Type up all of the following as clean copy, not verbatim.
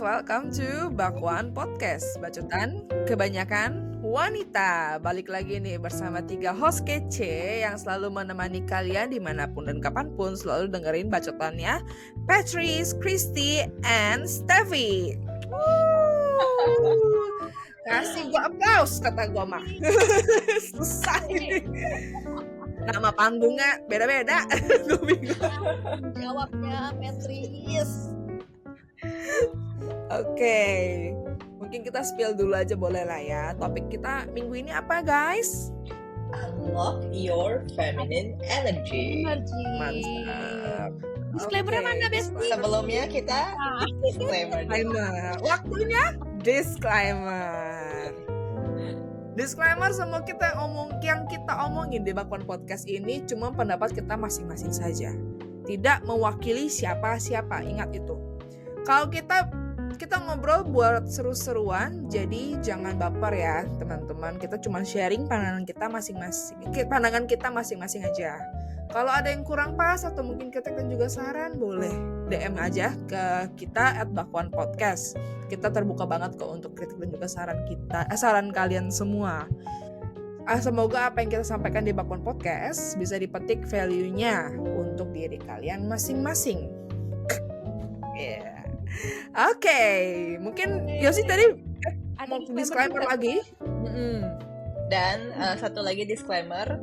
welcome to Bakwan Podcast. Bacotan kebanyakan wanita. Balik lagi nih bersama 3 host kece yang selalu menemani kalian dimanapun dan kapanpun. Selalu dengerin bacotannya Patrice, Christy, and Steffi. Kasih gua aplaus kata gua mah. Susah ini. Nama panggungnya beda-beda. Gue bingung. Jawabnya Patrice. Oke, mungkin kita spill dulu aja boleh lah ya. Topik kita minggu ini apa guys? Unlock your feminine energy. Mantap. Disclaimer mana Besti? Sebelumnya kita disclaimer. Disclaimer. Waktunya disclaimer. Disclaimer, semua yang kita omongin di Bakwan Podcast ini cuma pendapat kita masing-masing saja. Tidak mewakili siapa-siapa, ingat itu. Kalau kita ngobrol buat seru-seruan, jadi jangan baper ya teman-teman. Kita cuma sharing pandangan kita masing-masing aja. Kalau ada yang kurang pas atau mungkin kritik dan juga saran, boleh DM aja ke kita @bakwanpodcast. Kita terbuka banget kok untuk kritik dan juga saran kalian semua. Semoga apa yang kita sampaikan di Bakwan Podcast bisa dipetik value-nya untuk diri kalian masing-masing. Yeah. Oke, mungkin Yosi tadi mau disclaimer lagi. Dan satu lagi disclaimer,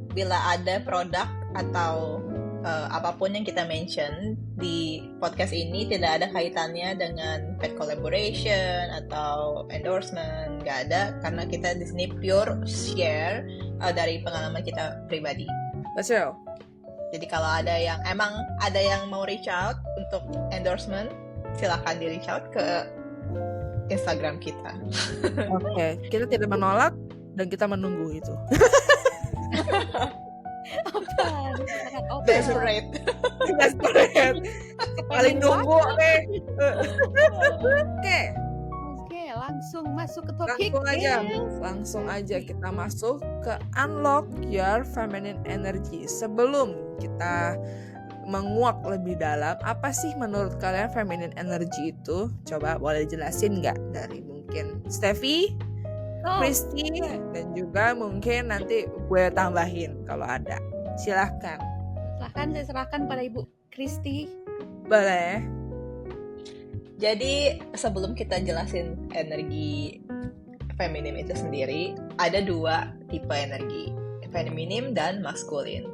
bila ada produk atau apapun yang kita mention di podcast ini tidak ada kaitannya dengan paid collaboration atau endorsement, nggak ada, karena kita di sini pure share dari pengalaman kita pribadi. Betul. Jadi kalau ada yang mau reach out untuk endorsement, silakan di reach out ke Instagram kita. Oke, kita tidak menolak dan kita menunggu itu. Desperate. Paling nunggu deh. Oke, langsung masuk ke topik. Langsung aja kita masuk ke unlock your feminine energy. Sebelum kita menguak lebih dalam, apa sih menurut kalian feminine energy itu? Coba boleh jelasin nggak dari mungkin Steffi, Christy, dan juga mungkin nanti gue tambahin kalau ada. Silahkan saya serahkan pada Ibu Christy. Boleh. Jadi sebelum kita jelasin energi feminim itu sendiri, ada 2 tipe energi, feminim dan maskulin.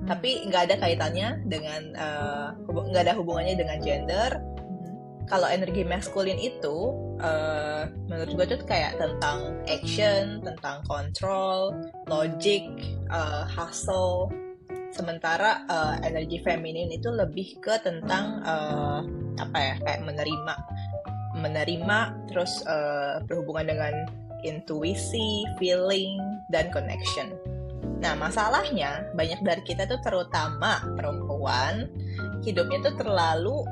Tapi nggak ada kaitannya dengan nggak ada hubungannya dengan gender. Kalau energi maskulin itu menurut gue tuh kayak tentang action, tentang control, logic, hustle. Sementara energi feminin itu lebih ke tentang kayak menerima terus berhubungan dengan intuisi, feeling, dan connection. Nah, masalahnya banyak dari kita tuh, terutama perempuan, hidupnya tuh terlalu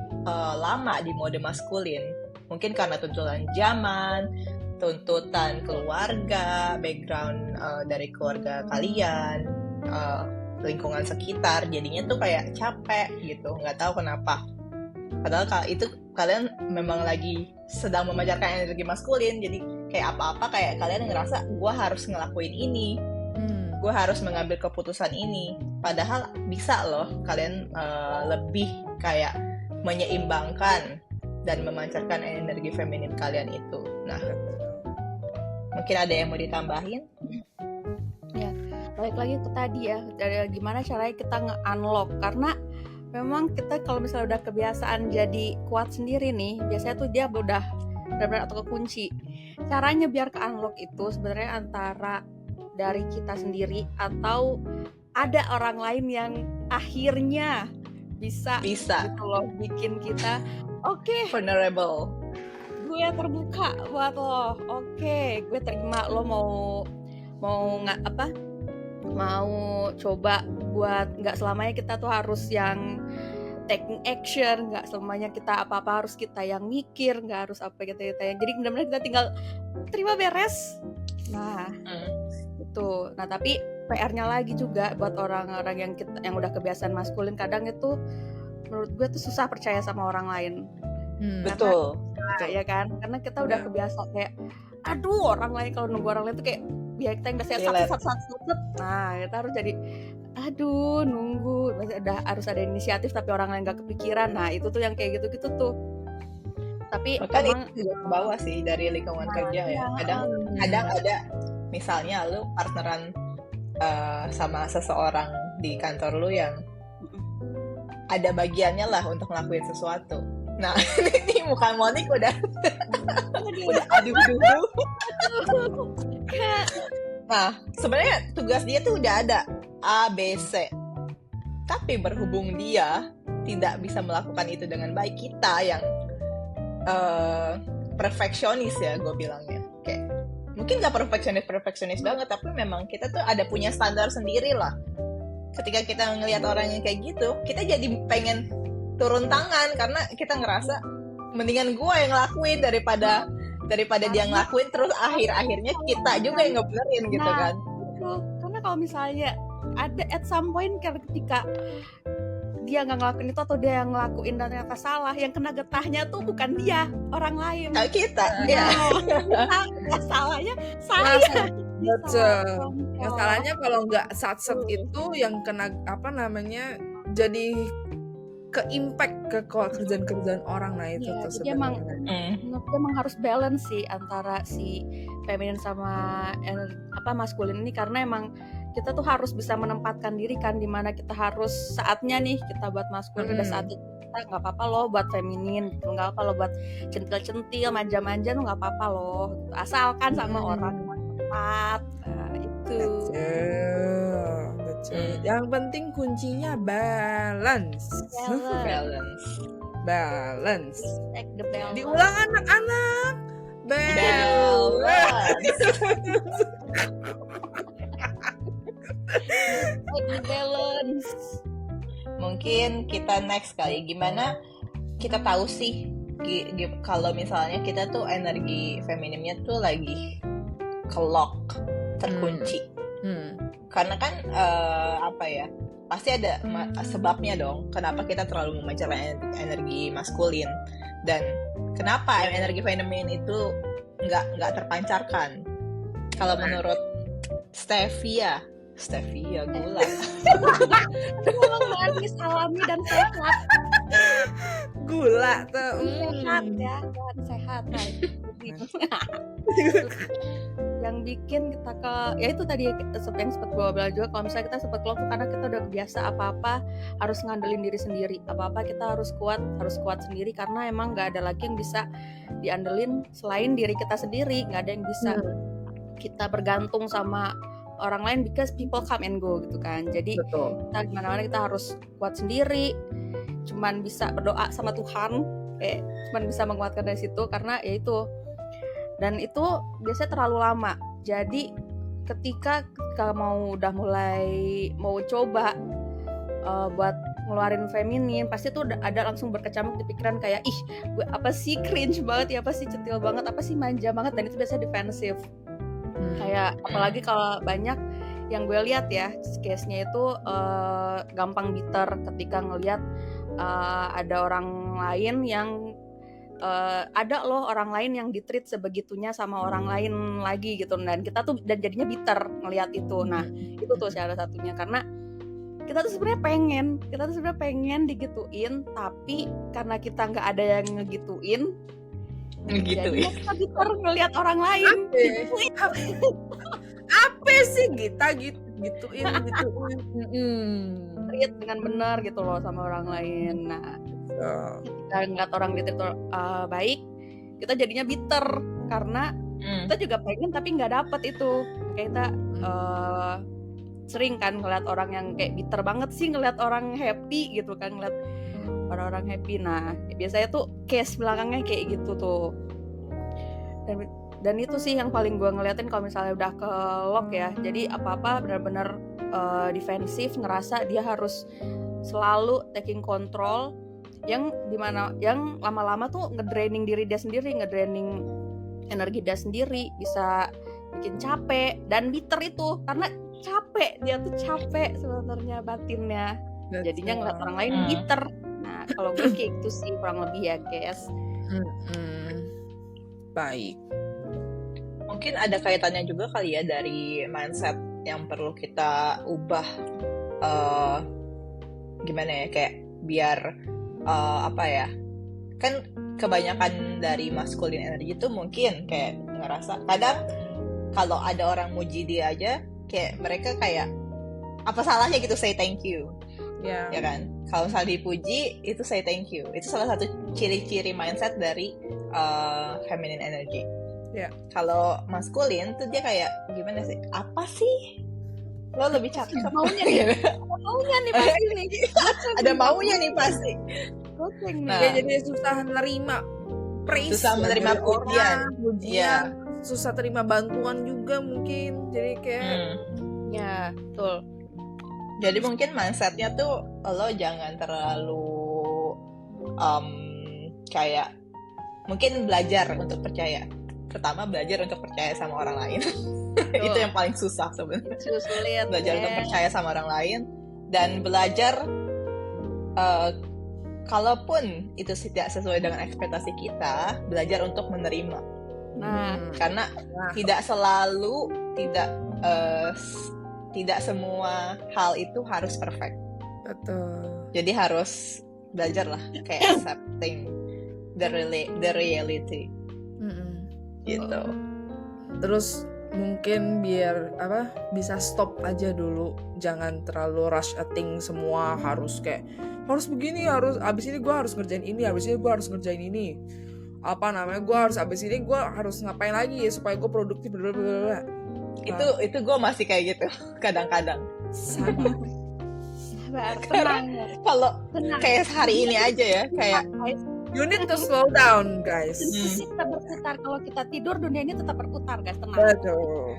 lama di mode maskulin. Mungkin karena tuntutan zaman, tuntutan keluarga, background dari keluarga kalian, lingkungan sekitar, jadinya tuh kayak capek gitu, nggak tahu kenapa. Padahal kalau itu kalian memang lagi sedang memancarkan energi maskulin, jadi kayak apa-apa kayak kalian ngerasa gue harus ngelakuin ini, gue harus mengambil keputusan ini. Padahal bisa loh kalian lebih kayak menyeimbangkan dan memancarkan energi feminin kalian itu. Nah, mungkin ada yang mau ditambahin? Ya, balik lagi ke tadi ya, dari gimana caranya kita nge-unlock. Karena memang kita kalau misalnya udah kebiasaan jadi kuat sendiri nih, biasanya tuh dia udah benar-benar atau kekunci. Caranya biar ke-unlock itu sebenarnya antara dari kita sendiri atau ada orang lain yang akhirnya bisa. gitu loh, bikin kita vulnerable. Gue terbuka buat lo. Oke, gue terima lo mau coba buat nggak selamanya kita tuh harus yang taking action, nggak selamanya kita apa-apa harus kita yang mikir, nggak harus apa kita yang, jadi benar-benar kita tinggal terima beres. Nah, itu. Nah, tapi PR-nya lagi juga buat orang-orang yang udah kebiasaan maskulin, kadang itu menurut gue tuh susah percaya sama orang lain. Betul. Nah, ya kan, karena kita udah kebiasa kayak aduh orang lain kalau nunggu orang lain tuh kayak biar kita yang biasanya Relate. satu. Nah kita harus jadi aduh nunggu, harus ada inisiatif tapi orang lain nggak kepikiran. Nah itu tuh yang kayak gitu-gitu tuh. Tapi Bahkan emang itu juga ke bawah sih dari lingkungan kerja ya. Kadang ada misalnya lu partneran sama seseorang di kantor lu yang ada bagiannya lah untuk ngelakuin sesuatu. Nah, ini muka Monik udah aduh. Nah, sebenarnya tugas dia tuh udah ada A, B, C. Tapi berhubung dia tidak bisa melakukan itu dengan baik, kita yang perfeksionis ya gue bilangnya. Kayak mungkin gak perfeksionis banget, tapi memang kita tuh ada punya standar sendiri lah. Ketika kita ngelihat orang yang kayak gitu, kita jadi pengen turun tangan karena kita ngerasa mendingan gue yang ngelakuin daripada dia ngelakuin, terus akhirnya kita juga yang ngebenerin gitu kan. Karena kalau misalnya ada at some point ketika dia nggak ngelakuin itu atau dia yang ngelakuin dan ternyata salah, yang kena getahnya tuh bukan dia, orang lain. Nah, kita ya. Salahnya saya. Betul. Masalahnya kalau nggak satset itu yang kena jadi ke-impact ke kerjaan-kerjaan orang. Nah itu tuh jadi emang harus balance sih antara si feminin sama maskulin ini, karena emang kita tuh harus bisa menempatkan diri kan, dimana kita harus saatnya nih kita buat maskulin, ada saatnya kita nggak apa-apa loh buat feminin, nggak apa lo buat centil-centil, manja-manja tuh nggak apa-apa loh, asalkan sama orang yang tepat. Nah itu. Betul. Yang penting kuncinya balance. Balance. Take the balance. Diulang anak-anak. Balance. Mungkin kita next kali gimana kita tahu sih kalau misalnya kita tuh energi feminimnya tuh lagi ke-lock, terkunci. Karena kan pasti ada sebabnya dong kenapa kita terlalu memancarkan energi maskulin, dan kenapa energi feminin itu nggak terpancarkan. Kalau menurut Stevia Gula Memang manis, alami dan sehat. Gula tuh Sehat ya, dan sehat. Yang bikin kita ya itu tadi yang sempat gue bilang juga, kalau misalnya kita sempat keluar tuh karena kita udah biasa apa-apa harus ngandelin diri sendiri, apa-apa kita harus kuat sendiri, karena emang nggak ada lagi yang bisa diandelin selain diri kita sendiri, nggak ada yang bisa kita bergantung sama orang lain, because people come and go gitu kan. Jadi kita gimana-mana kita harus kuat sendiri, cuman bisa berdoa sama Tuhan, cuman bisa menguatkan dari situ, karena ya itu. Dan itu biasanya terlalu lama. Jadi ketika udah mulai mau coba buat ngeluarin feminin, pasti tuh ada langsung berkecamuk di pikiran kayak ih gue apa sih cringe banget ya, apa sih centil banget, apa sih manja banget, dan itu biasanya defensif. Kayak apalagi kalau banyak yang gue lihat ya case-nya itu gampang bitter ketika ngelihat ada orang lain yang ada loh orang lain yang ditreat sebegitunya sama orang lain lagi gitu, dan kita tuh dan jadinya bitter ngelihat itu. Nah itu tuh salah satunya, karena kita tuh sebenarnya pengen digituin, tapi karena kita nggak ada yang ngegituin, jadinya kita bitter ngelihat orang lain digituin. Apa sih kita gituin treat dengan benar gitu loh sama orang lain. Nah kita ngeliat orang ditreat baik, kita jadinya bitter karena kita juga pengen tapi nggak dapet itu. Kayak kita sering kan ngeliat orang yang kayak bitter banget sih ngeliat orang happy gitu kan, ngeliat orang-orang happy. Nah biasanya tuh case belakangnya kayak gitu tuh. Dan itu sih yang paling gue ngeliatin kalau misalnya udah ke lock ya. Jadi apa-apa benar-benar defensif, ngerasa dia harus selalu taking control, yang dimana yang lama-lama tuh ngedraining diri dia sendiri, ngedraining energi dia sendiri, bisa bikin capek dan bitter itu karena dia tuh capek sebenarnya batinnya, jadinya ngeliat orang lain bitter. Nah kalau gue kayak gitu sih kurang lebih ya guys. Baik. Mungkin ada kaitannya juga kali ya dari mindset yang perlu kita ubah. Gimana ya, kayak biar apa ya, kan kebanyakan dari masculine energy itu mungkin kayak ngerasa kadang kalau ada orang muji dia aja kayak mereka kayak apa salahnya gitu say thank you, Ya. ya kan? Kalau misalnya dipuji itu say thank you, itu salah satu ciri-ciri mindset dari feminine energy. Ya. Kalau maskulin tuh dia kayak gimana sih? Apa sih? Lo lebih cakep. Maunya nih. Maunya nih pasti nih. Ada maunya nih pasti. Goceng nih. Nah. Dia jadi susah menerima praise, Susah menerima dari pujian. orang, pujian, susah terima bantuan juga mungkin. Jadi kayak Ya, betul. Jadi mungkin mindsetnya tuh lo jangan terlalu kayak mungkin belajar untuk percaya. Pertama belajar untuk percaya sama orang lain. Itu yang paling susah sebenarnya. Sulit. Belajar untuk percaya sama orang lain dan belajar kalaupun itu tidak sesuai dengan ekspektasi kita, belajar untuk menerima. Nah, Karena tidak selalu tidak semua hal itu harus perfect. betul. Jadi harus belajar lah kayak accepting the reality gitu. Terus mungkin biar bisa stop aja dulu, jangan terlalu rush a thing semua, harus kayak harus begini, harus abis ini gue harus ngerjain ini, abis ini gue harus ngerjain ini, gue harus abis ini gue harus ngapain lagi ya supaya gue produktif, blablabla. Itu gue masih kayak gitu kadang-kadang. Sama. sabar, tenang. Kalau Tenang. kayak hari ini aja ya, kayak You need to slow down, guys. Dunia kita berputar, kalau kita tidur dunia ini tetap berputar, guys, tenang. Betul.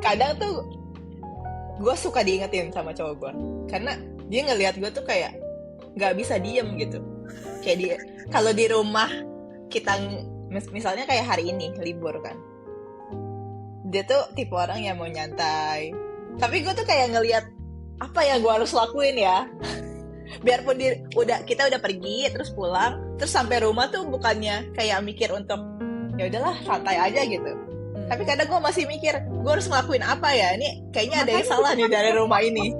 kadang tuh gue suka diingetin sama cowok gue karena dia ngelihat gue tuh kayak nggak bisa diem gitu. Kayak dia kalau di rumah kita misalnya kayak hari ini libur kan, dia tuh tipe orang yang mau nyantai, tapi gue tuh kayak ngelihat apa yang gue harus lakuin ya. Biarpun kita udah pergi terus pulang terus sampai rumah tuh bukannya kayak mikir untuk ya udahlah santai aja gitu, tapi kadang gue masih mikir gue harus ngelakuin apa ya, ini kayaknya ada yang salah nih dari rumah ini.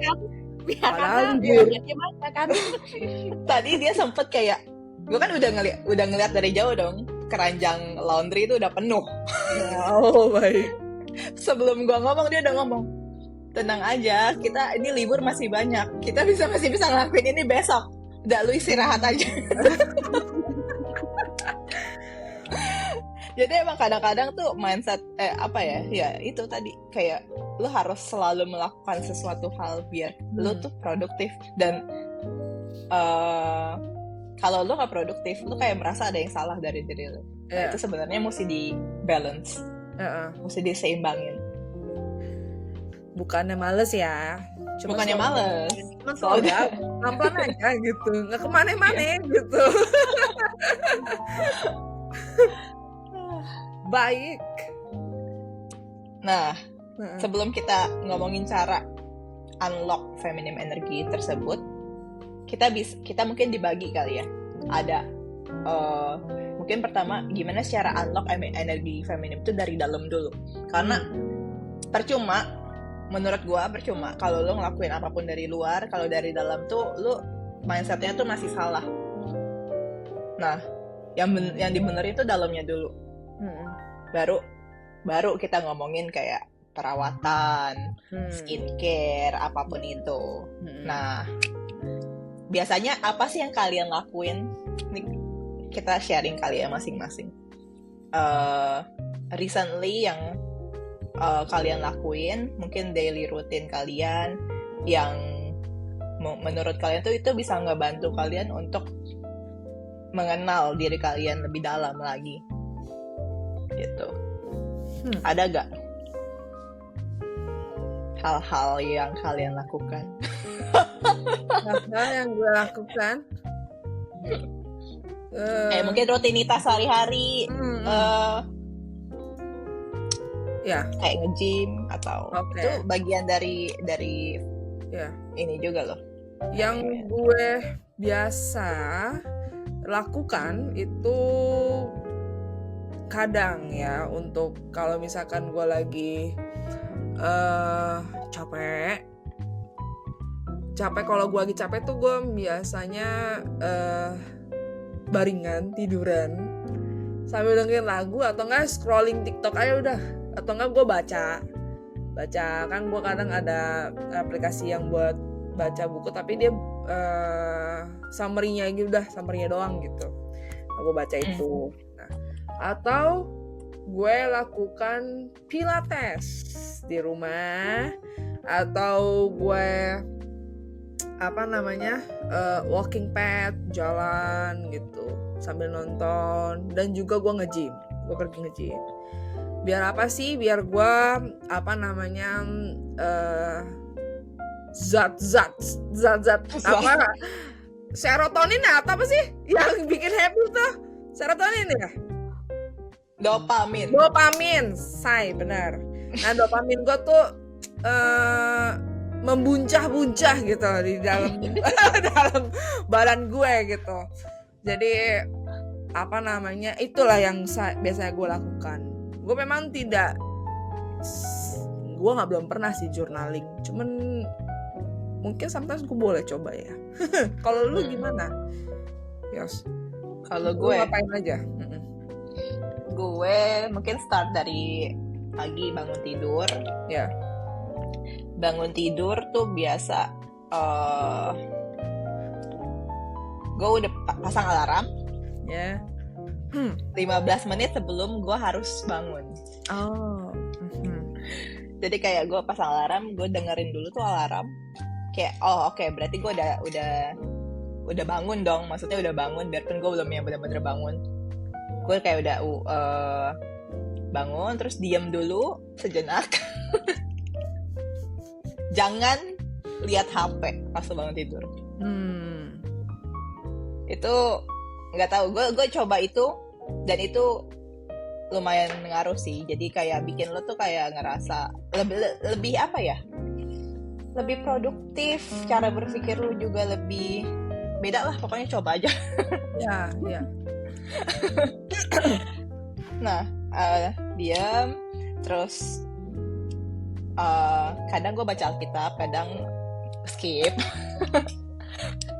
Padahal Gimana kan? Tadi dia sempet kayak gue kan udah ngeliat dari jauh dong keranjang laundry itu udah penuh. Oh, baik. Sebelum gue ngomong dia udah ngomong, tenang aja, kita ini libur masih banyak, kita masih bisa ngelakuin ini besok, udah lu istirahat aja. Jadi emang kadang-kadang tuh mindset ya itu tadi kayak lu harus selalu melakukan sesuatu hal biar lu tuh produktif. Dan kalau lu gak produktif, lu kayak merasa ada yang salah dari diri lu. Nah, itu sebenarnya mesti di balance, mesti diseimbangin. Bukannya males ya, Bukannya males, soalnya pelan-pelan aja gitu, nggak kemana-mana gitu. Baik. Nah, sebelum kita ngomongin cara unlock feminine energy tersebut, kita mungkin dibagi kali ya. Ada mungkin pertama gimana cara unlock energi feminine itu dari dalam dulu. Karena menurut gua percuma kalau lo ngelakuin apapun dari luar, kalau dari dalam tuh lo mindsetnya tuh masih salah. Nah, yang dibenerin tuh dalamnya dulu. Baru kita ngomongin kayak perawatan, skincare, apapun itu. Nah, biasanya apa sih yang kalian lakuin? Ini kita sharing kali ya masing-masing. Recently yang kalian lakuin, mungkin daily routine kalian yang menurut kalian tuh itu bisa ngebantu kalian untuk mengenal diri kalian lebih dalam lagi. Gitu. Ada gak hal-hal yang kalian lakukan? Hal yang gue lakukan mungkin rutinitas sehari-hari, ya kayak nge-gym atau itu bagian dari ya ini juga loh. yang gue biasa lakukan itu kadang ya, untuk kalau misalkan gue lagi capek. Kalau gue lagi capek tuh gue biasanya baringan, tiduran sambil dengerin lagu, atau enggak scrolling TikTok aja udah, atau enggak gue baca kan. Gue kadang ada aplikasi yang buat baca buku tapi dia summary-nya gitu, udah summary-nya doang gitu. Gue baca itu. Nah, atau gue lakukan pilates di rumah, atau gue walking pad, jalan gitu sambil nonton. Dan juga gue nge-gym, gue pergi nge-gym. Biar apa sih? Biar gue zat apa, serotonin atau apa sih yang bikin happy tuh? Serotonin ya? Dopamin, benar. Nah, dopamin gue tuh membuncah-buncah gitu di dalam dalam badan gue gitu. Jadi itulah yang biasanya gue lakukan. Gue memang belum pernah sih journaling, cuman mungkin sometimes gue boleh coba ya. Kalau lu gimana, Yos? Kalau Lu gue ngapain aja? gue mungkin start dari pagi bangun tidur. Ya. Bangun tidur tuh biasa gue udah pasang alarm Ya. 15 menit sebelum gue harus bangun. Oh. Jadi kayak gue pasang alarm, gue dengerin dulu tuh alarm. Kayak oke, berarti gue udah bangun dong. Maksudnya udah bangun, biarpun gue belum yang benar-benar bangun. Gue kayak udah bangun, terus diam dulu sejenak. Jangan lihat HP pas bangun tidur. Itu nggak tahu, gue coba itu, dan itu lumayan ngaruh sih. Jadi kayak bikin lo tuh kayak ngerasa lebih apa ya, lebih produktif. Cara berpikir lo juga lebih beda lah, pokoknya coba aja. Ya. Nah, diam, terus kadang gue baca Alkitab, kadang skip.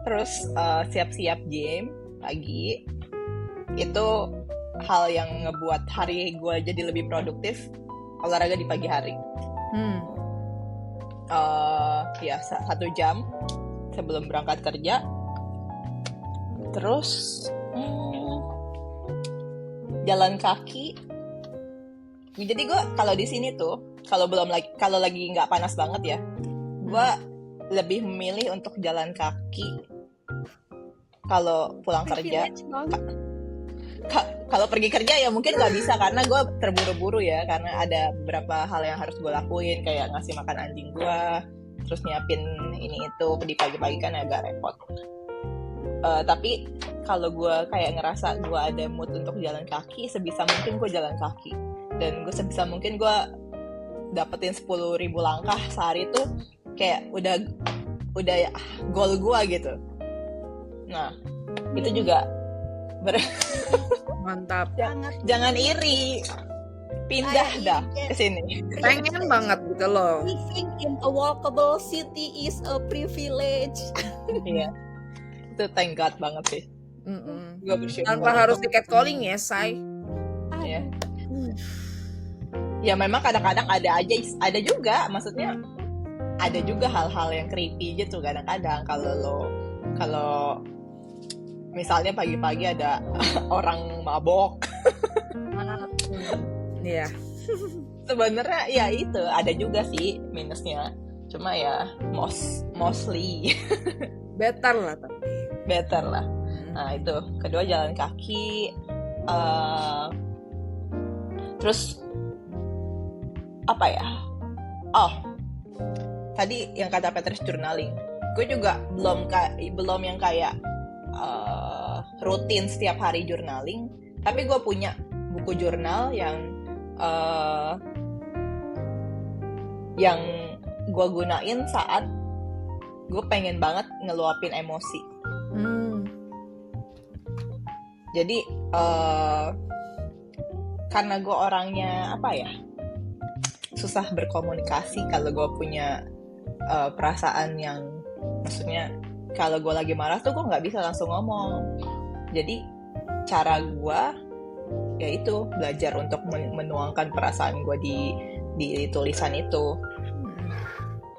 Terus siap-siap gym pagi. Itu hal yang ngebuat hari gue jadi lebih produktif, olahraga di pagi hari. Ya 1 jam sebelum berangkat kerja. Terus jalan kaki. Jadi gue kalau di sini tuh, kalau lagi nggak panas banget ya, gue lebih memilih untuk jalan kaki kalau pulang kerja. Kalau pergi kerja ya mungkin nggak bisa karena gue terburu-buru ya, karena ada beberapa hal yang harus gue lakuin, kayak ngasih makan anjing gue, terus nyiapin ini itu di pagi-pagi kan agak repot. Tapi kalau gue kayak ngerasa gue ada mood untuk jalan kaki, sebisa mungkin gue jalan kaki. Dan gue sebisa mungkin gue dapetin 10.000 langkah sehari tuh kayak udah goal gue gitu. Nah itu juga Mantap. Jangan iri, pindah dah ke sini. Pengen banget gitu loh. Living in a walkable city is a privilege. Iya, itu thank God banget sih. Gue bersyukur. Tanpa harus tiket calling ya, Say. Ya. Ya memang kadang-kadang ada juga, maksudnya ada juga hal-hal yang creepy gitu kadang-kadang kalau misalnya pagi-pagi ada orang mabok. Iya. Sebenarnya ya itu ada juga sih minusnya. Cuma ya mostly Better lah tapi. better lah. Nah itu kedua jalan kaki. Terus apa ya? Tadi yang kata Petrus journaling. Gue juga belum yang kayak rutin setiap hari journaling, tapi gue punya buku jurnal yang gue gunain saat gue pengen banget ngeluapin emosi. Jadi karena gue orangnya apa ya, susah berkomunikasi kalau gue punya perasaan yang, maksudnya kalau gue lagi marah tuh gue nggak bisa langsung ngomong. Jadi cara gue yaitu belajar untuk menuangkan perasaan gue di tulisan itu,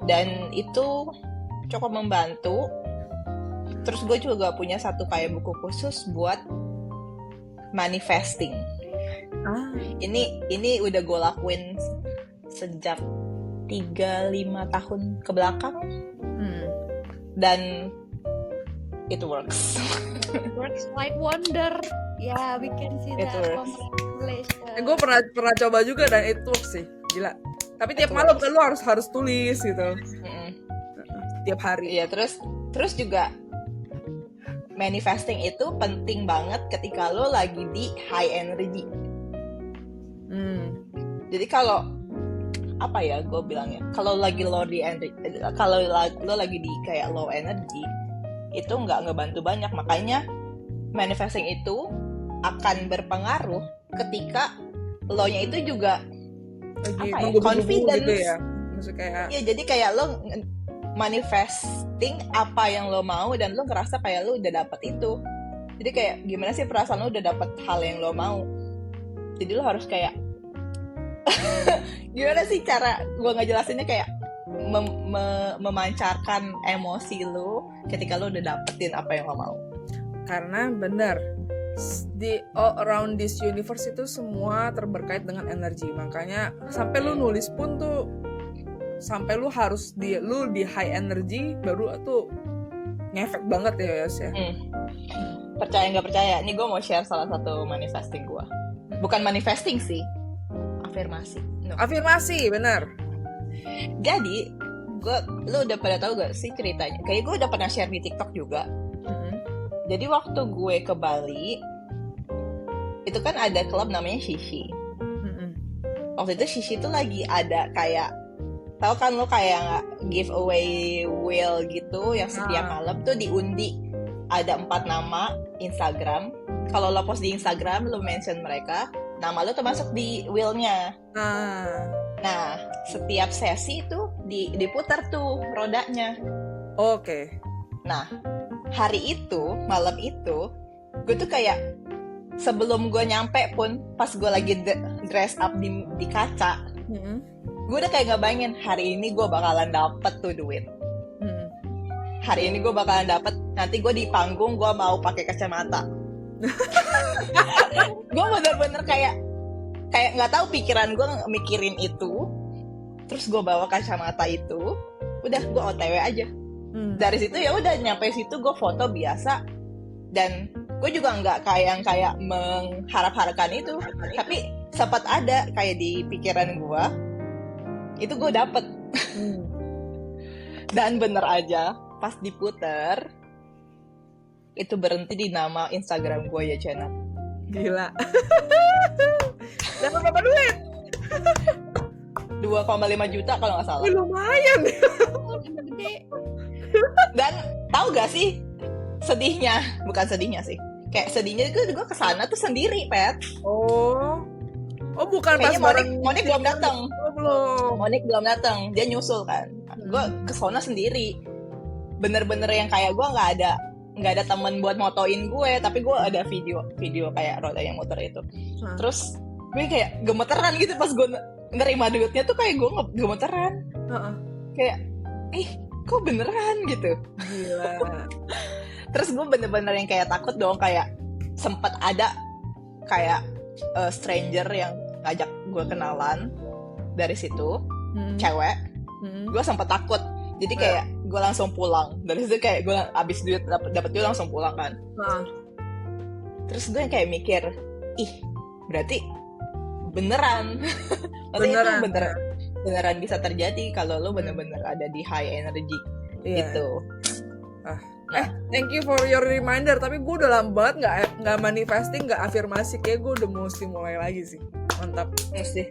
dan itu cukup membantu. Terus gue juga punya satu kayak buku khusus buat manifesting. Ini udah gue lakuin sejak 3-5 tahun ke belakang, dan it works. It works like wonder. Yeah, we can see It that. works. Congratulations. Gue pernah coba juga dan it works sih, gila. Tapi tiap malam kan lu harus tulis gitu. Tiap hari. Iya, terus juga manifesting itu penting banget ketika lo lagi di high energy. Jadi kalau apa ya gue bilangnya, kalau lagi low di energy, kalau lo lagi di kayak low energy, itu nggak ngebantu banyak. Makanya manifesting itu akan berpengaruh ketika lo-nya itu juga Lagi apa ya, menggebu-gebu confidence gitu ya. Maksudnya kayak ya, jadi kayak lo manifesting apa yang lo mau dan lo ngerasa kayak lo udah dapet itu. Jadi kayak gimana sih perasaan lo udah dapet hal yang lo mau. Jadi lo harus kayak gimana sih cara gue ngejelasinnya, kayak memancarkan emosi lo ketika lo udah dapetin apa yang lo mau. karena benar di all around this universe itu semua terberkait dengan energi. Makanya sampai lu nulis pun tuh sampai lu harus lu di high energy baru tuh ngefek banget ya Yas ya. Percaya nggak percaya, ini gue mau share salah satu manifesting gue. Bukan manifesting sih, afirmasi. No. Afirmasi, benar. Jadi lu udah pada tahu gak sih ceritanya? Kayak gue udah pernah share di TikTok juga. Jadi waktu gue ke Bali, itu kan ada klub namanya Shishi. Waktu itu Shishi tuh lagi ada kayak, tahu kan lo kayak giveaway wheel gitu, yang setiap malam tuh diundi. Ada 4 nama Instagram. Kalau lo post di Instagram, lo mention mereka, nama lo termasuk di wheel-nya. Nah, setiap sesi tuh diputar tuh rodanya. Oke. Nah, hari itu, malam itu, gue tuh kayak sebelum gue nyampe pun, pas gue lagi dress up di kaca, gue udah kayak ngebayangin hari ini gue bakalan dapet tuh duit. Hari ini gue bakalan dapet, nanti gue di panggung gue mau pakai kacamata. Gue bener-bener kayak nggak tahu pikiran gue mikirin itu, terus gue bawa kacamata itu, udah gue OTW aja. Dari situ ya udah nyampe situ gue foto biasa, dan gue juga nggak kayak mengharap-harapkan itu, tapi sempat ada kayak di pikiran gue itu gue dapet. Dan bener aja pas diputer itu berhenti di nama Instagram gue ya, Jenna. Gila. Dapat berapa duit? 2,5 juta kalau nggak salah. Lumayan. Gede. Dan tahu gak sih sedihnya? Bukan sedihnya sih. Kayak sedihnya itu gue kesana tuh sendiri, Pet. Oh bukan kayaknya pas bareng Monik belum datang. Belum. Monik belum datang. Dia nyusul kan. Gue kesana sendiri. Bener-bener yang kayak gue nggak ada temen buat motoin gue, tapi gue ada video kayak roda yang motor itu. Terus gue kayak gemeteran gitu pas gue nerima duitnya tuh, kayak gue gemeteran. Kayak kok beneran gitu. Gila. Terus gue bener-bener yang kayak takut dong, kayak sempet ada kayak stranger yang ngajak gue kenalan dari situ, cewek. Gue sempet takut, jadi kayak gue langsung pulang dari situ. Kayak gue abis duit dapet duit langsung pulang kan. Terus gue kayak mikir, berarti beneran. Maksudnya itu beneran bisa terjadi kalau lo bener-bener ada di high energy gitu. Thank you for your reminder. Tapi gue udah lama banget nggak manifesting, nggak afirmasi. Kayak gue udah mesti mulai lagi sih. Mantap. Mesti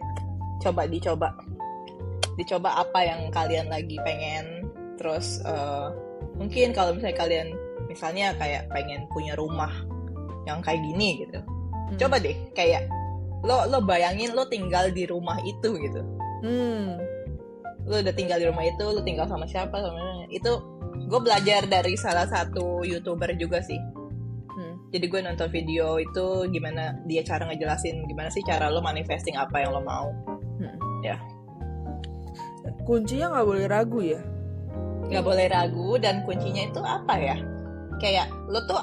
dicoba apa yang kalian lagi pengen. Terus mungkin kalau misalnya kalian misalnya kayak pengen punya rumah, yang kayak gini gitu. Coba deh kayak lo bayangin lo tinggal di rumah itu gitu. Lo udah tinggal di rumah itu, lo tinggal sama siapa, sama itu. Gue belajar dari salah satu YouTuber juga sih. Jadi gue nonton video itu gimana dia cara ngejelasin gimana sih cara lo manifesting apa yang lo mau. Ya. Kuncinya nggak boleh ragu ya. Nggak boleh ragu, dan kuncinya itu apa ya? Kayak lo tuh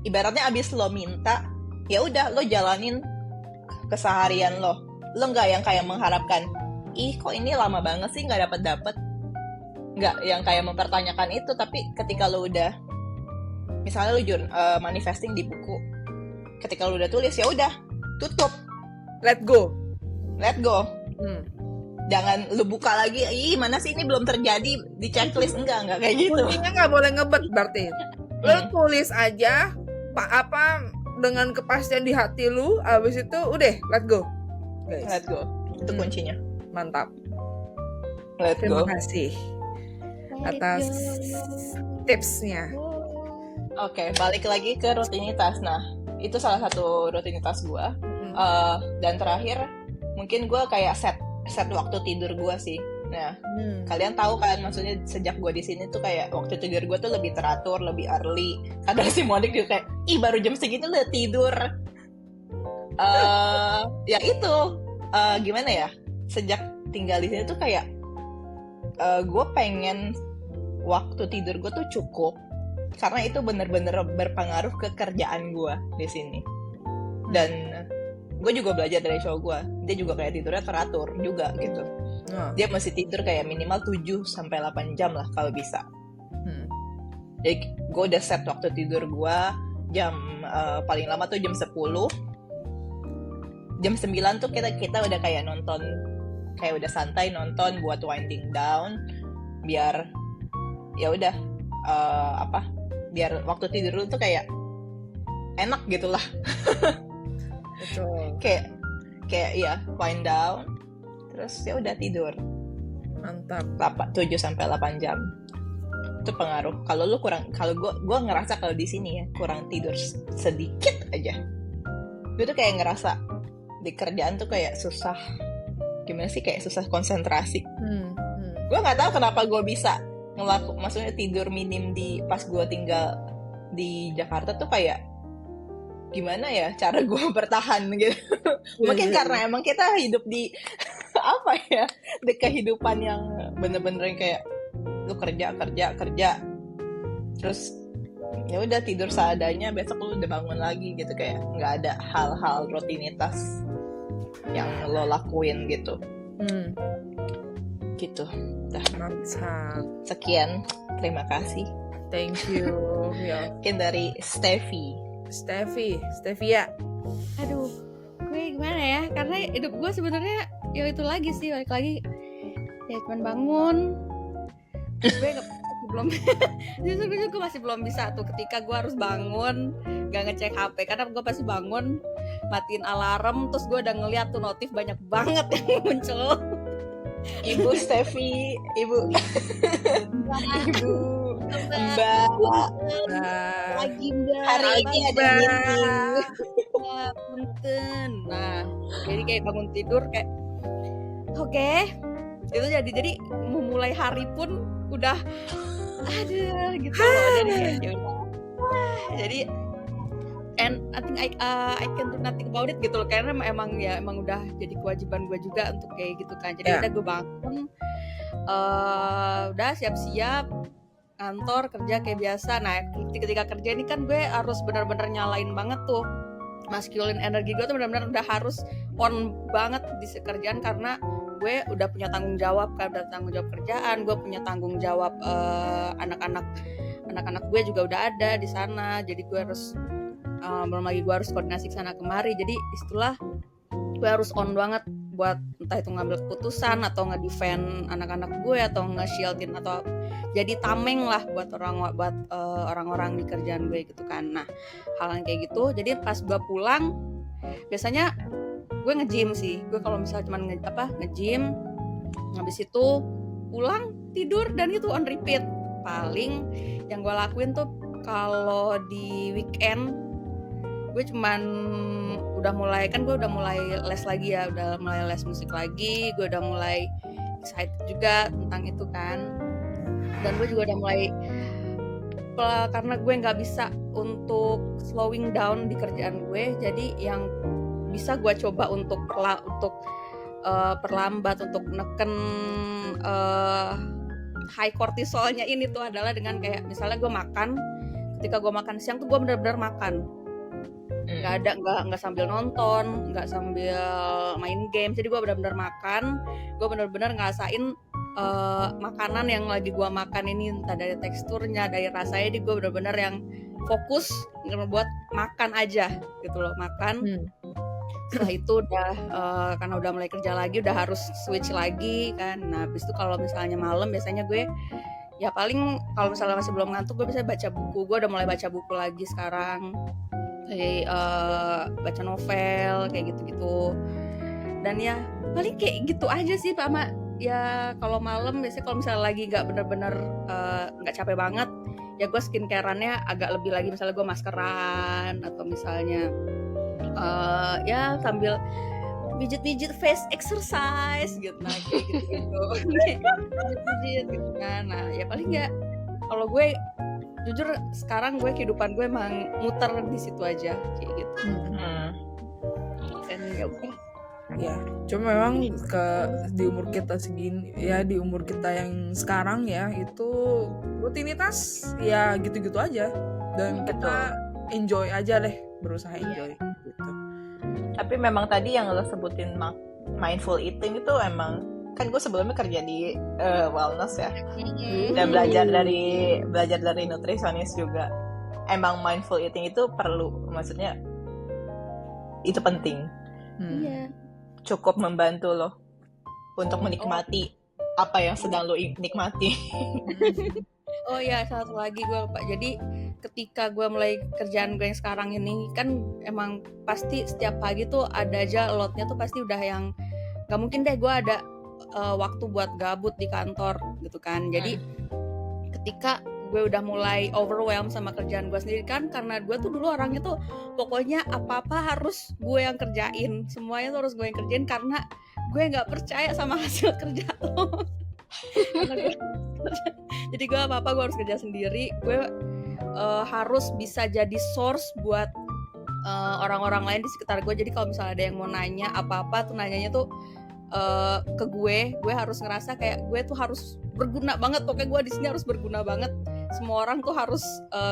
ibaratnya abis lo minta, ya udah lo jalanin keseharian lo. Lo nggak yang kayak mengharapkan, ih kok ini lama banget sih nggak dapet. Nggak yang kayak mempertanyakan itu, tapi ketika lo udah, misalnya lo manifesting di buku, ketika lo udah tulis ya udah tutup, Let go. Jangan lu buka lagi, ih mana sih ini belum terjadi di checklist, enggak kayak gitu. Kuncinya nggak boleh ngebet berarti. Lo tulis aja apa dengan kepastian di hati lu, abis itu udah let go. Guys. Let go. Itu kuncinya. Mantap. Let Terima go. kasih atas tipsnya. Oke, balik lagi ke rutinitas. Nah, itu salah satu rutinitas gua. Dan terakhir mungkin gua kayak set waktu tidur gua sih. Nah, kalian tahu kan, maksudnya sejak gue di sini tuh kayak waktu tidur gue tuh lebih teratur, lebih early. Kadang si Monik juga kayak, ih baru jam segitu udah tidur. Ya itu, gimana ya? Sejak tinggal di sini tuh kayak, gue pengen waktu tidur gue tuh cukup, karena itu bener-bener berpengaruh ke kerjaan gue di sini. Dan gue juga belajar dari cowok gue, dia juga kayak tidurnya teratur juga gitu. Dia mesti tidur kayak minimal 7-8 jam lah kalau bisa. Jadi gue udah set waktu tidur gue jam paling lama tuh jam 10. Jam 9 tuh kita udah kayak nonton, kayak udah santai nonton buat winding down, biar ya udah biar waktu tidur lu tuh kayak enak gitulah. Betul. kayak ya wind down, terus ya udah tidur. Mantap. 7-8 jam. Itu pengaruh. Kalau lu kurang, kalau gue ngerasa kalau di sini ya kurang tidur sedikit aja, gue tuh kayak ngerasa di kerjaan tuh kayak susah, gimana sih, kayak susah konsentrasi. Gue nggak tahu kenapa gue bisa maksudnya tidur minim di pas gue tinggal di Jakarta tuh kayak gimana ya cara gue bertahan gitu. Mungkin karena emang kita hidup di apa ya, di kehidupan yang bener-bener kayak lu kerja terus ya udah tidur seadanya, besok lu udah bangun lagi gitu, kayak nggak ada hal-hal rutinitas yang lo lakuin gitu. Gitu. Dah. Mantap. Sekian, terima kasih. Thank you. Ya. Mungkin dari Stevia. Aduh, gue gimana ya? Karena hidup gue sebenarnya ya itu lagi sih, balik lagi ya cuman bangun. Gue belum justru gue masih belum bisa tuh ketika gue harus bangun gak ngecek HP, karena gue pasti bangun matiin alarm, terus gue udah ngeliat tuh notif banyak banget yang muncul. Ibu Steffi, Ibu Mbak lagi Mbak hari ini ada meeting. Punten. Nah, jadi kayak bangun tidur kayak oke. Itu jadi memulai hari pun udah ada gitu loh. Jadi kayak yaudah. Jadi and I think I can do nothing about it gitu loh, karena emang udah jadi kewajiban gue juga untuk kayak gitu kan. Jadi udah gue bangun, udah siap-siap kantor kerja kayak biasa. Nah ketika kerja ini kan gue harus benar-benar nyalain banget tuh masculine energi gue tuh, benar-benar udah harus on banget di kerjaan, karena gue udah punya tanggung jawab kan, udah tanggung jawab kerjaan, gue punya tanggung jawab anak-anak gue juga udah ada di sana. Jadi gue harus belum lagi gue harus koordinasi sana kemari, jadi istilah gue harus on banget buat entah itu ngambil keputusan atau nge-defend anak-anak gue atau nge-shieldin atau jadi tameng lah buat orang-orang di kerjaan gue gitu kan. Nah hal yang kayak gitu, jadi pas gue pulang biasanya gue nge-gym sih. Gue kalau misalnya cuman nge-gym, habis itu pulang tidur, dan itu on repeat. Paling yang gue lakuin tuh kalau di weekend gue cuman udah mulai les lagi ya, udah mulai les musik lagi, gue udah mulai excited juga tentang itu kan. Dan gue juga udah mulai karena gue nggak bisa untuk slowing down di kerjaan gue, jadi yang bisa gue coba untuk perlambat, untuk neken high cortisolnya ini tuh adalah dengan kayak misalnya gue makan, ketika gue makan siang tuh gue benar-benar makan, nggak sambil nonton, nggak sambil main game, jadi gue benar-benar makan, gue benar-benar ngerasain makanan yang lagi gue makan ini, entah dari teksturnya, dari rasanya, jadi gue benar-benar yang fokus buat makan aja gitu loh, makan. Setelah itu udah karena udah mulai kerja lagi, udah harus switch lagi kan. Nah habis itu kalau misalnya malam biasanya gue ya paling kalau misalnya masih belum ngantuk, gue bisa baca buku. Gue udah mulai baca buku lagi sekarang, kayak baca novel kayak gitu-gitu. Dan ya paling kayak gitu aja sih Pak Ma. Ya kalau malam biasanya kalau misalnya lagi nggak bener-bener nggak capek banget, ya gue skincare-annya agak lebih lagi, misalnya gue maskeran atau misalnya ya sambil pijit-pijit face exercise gitu, nah kayak gitu-gitu. Pijit-pijit gitu kan. Nah ya paling ya kalau gue jujur sekarang gue kehidupan gue emang muter di situ aja kayak gitu. Dan ya udah. Ya, cuma memang di umur kita segini ya, di umur kita yang sekarang ya, itu rutinitas ya gitu-gitu aja, dan kita enjoy aja deh, berusaha enjoy gitu. Tapi memang tadi yang lo sebutin mindful eating itu emang kan gue sebelumnya kerja di wellness ya, dan belajar dari nutrisionis juga. Emang mindful eating itu perlu, maksudnya itu penting. Iya. Cukup membantu lo untuk menikmati apa yang sedang lo nikmati. Oh ya, satu lagi gue lupa. Jadi ketika gue mulai kerjaan gue yang sekarang ini kan emang pasti setiap pagi tuh ada aja loadnya tuh pasti udah yang gak mungkin deh gue ada waktu buat gabut di kantor gitu kan. Jadi ketika gue udah mulai overwhelmed sama kerjaan gue sendiri kan, karena gue tuh dulu orangnya tuh pokoknya apa-apa harus gue yang kerjain, semuanya tuh harus gue yang kerjain karena gue nggak percaya sama hasil kerja lo. Jadi gue apa-apa gue harus kerja sendiri, gue harus bisa jadi source buat orang-orang lain di sekitar gue. Jadi kalau misalnya ada yang mau nanya apa-apa tuh nanyanya tuh ke gue harus ngerasa kayak gue tuh harus berguna banget, pokoknya gue di sini harus berguna banget. Semua orang tuh harus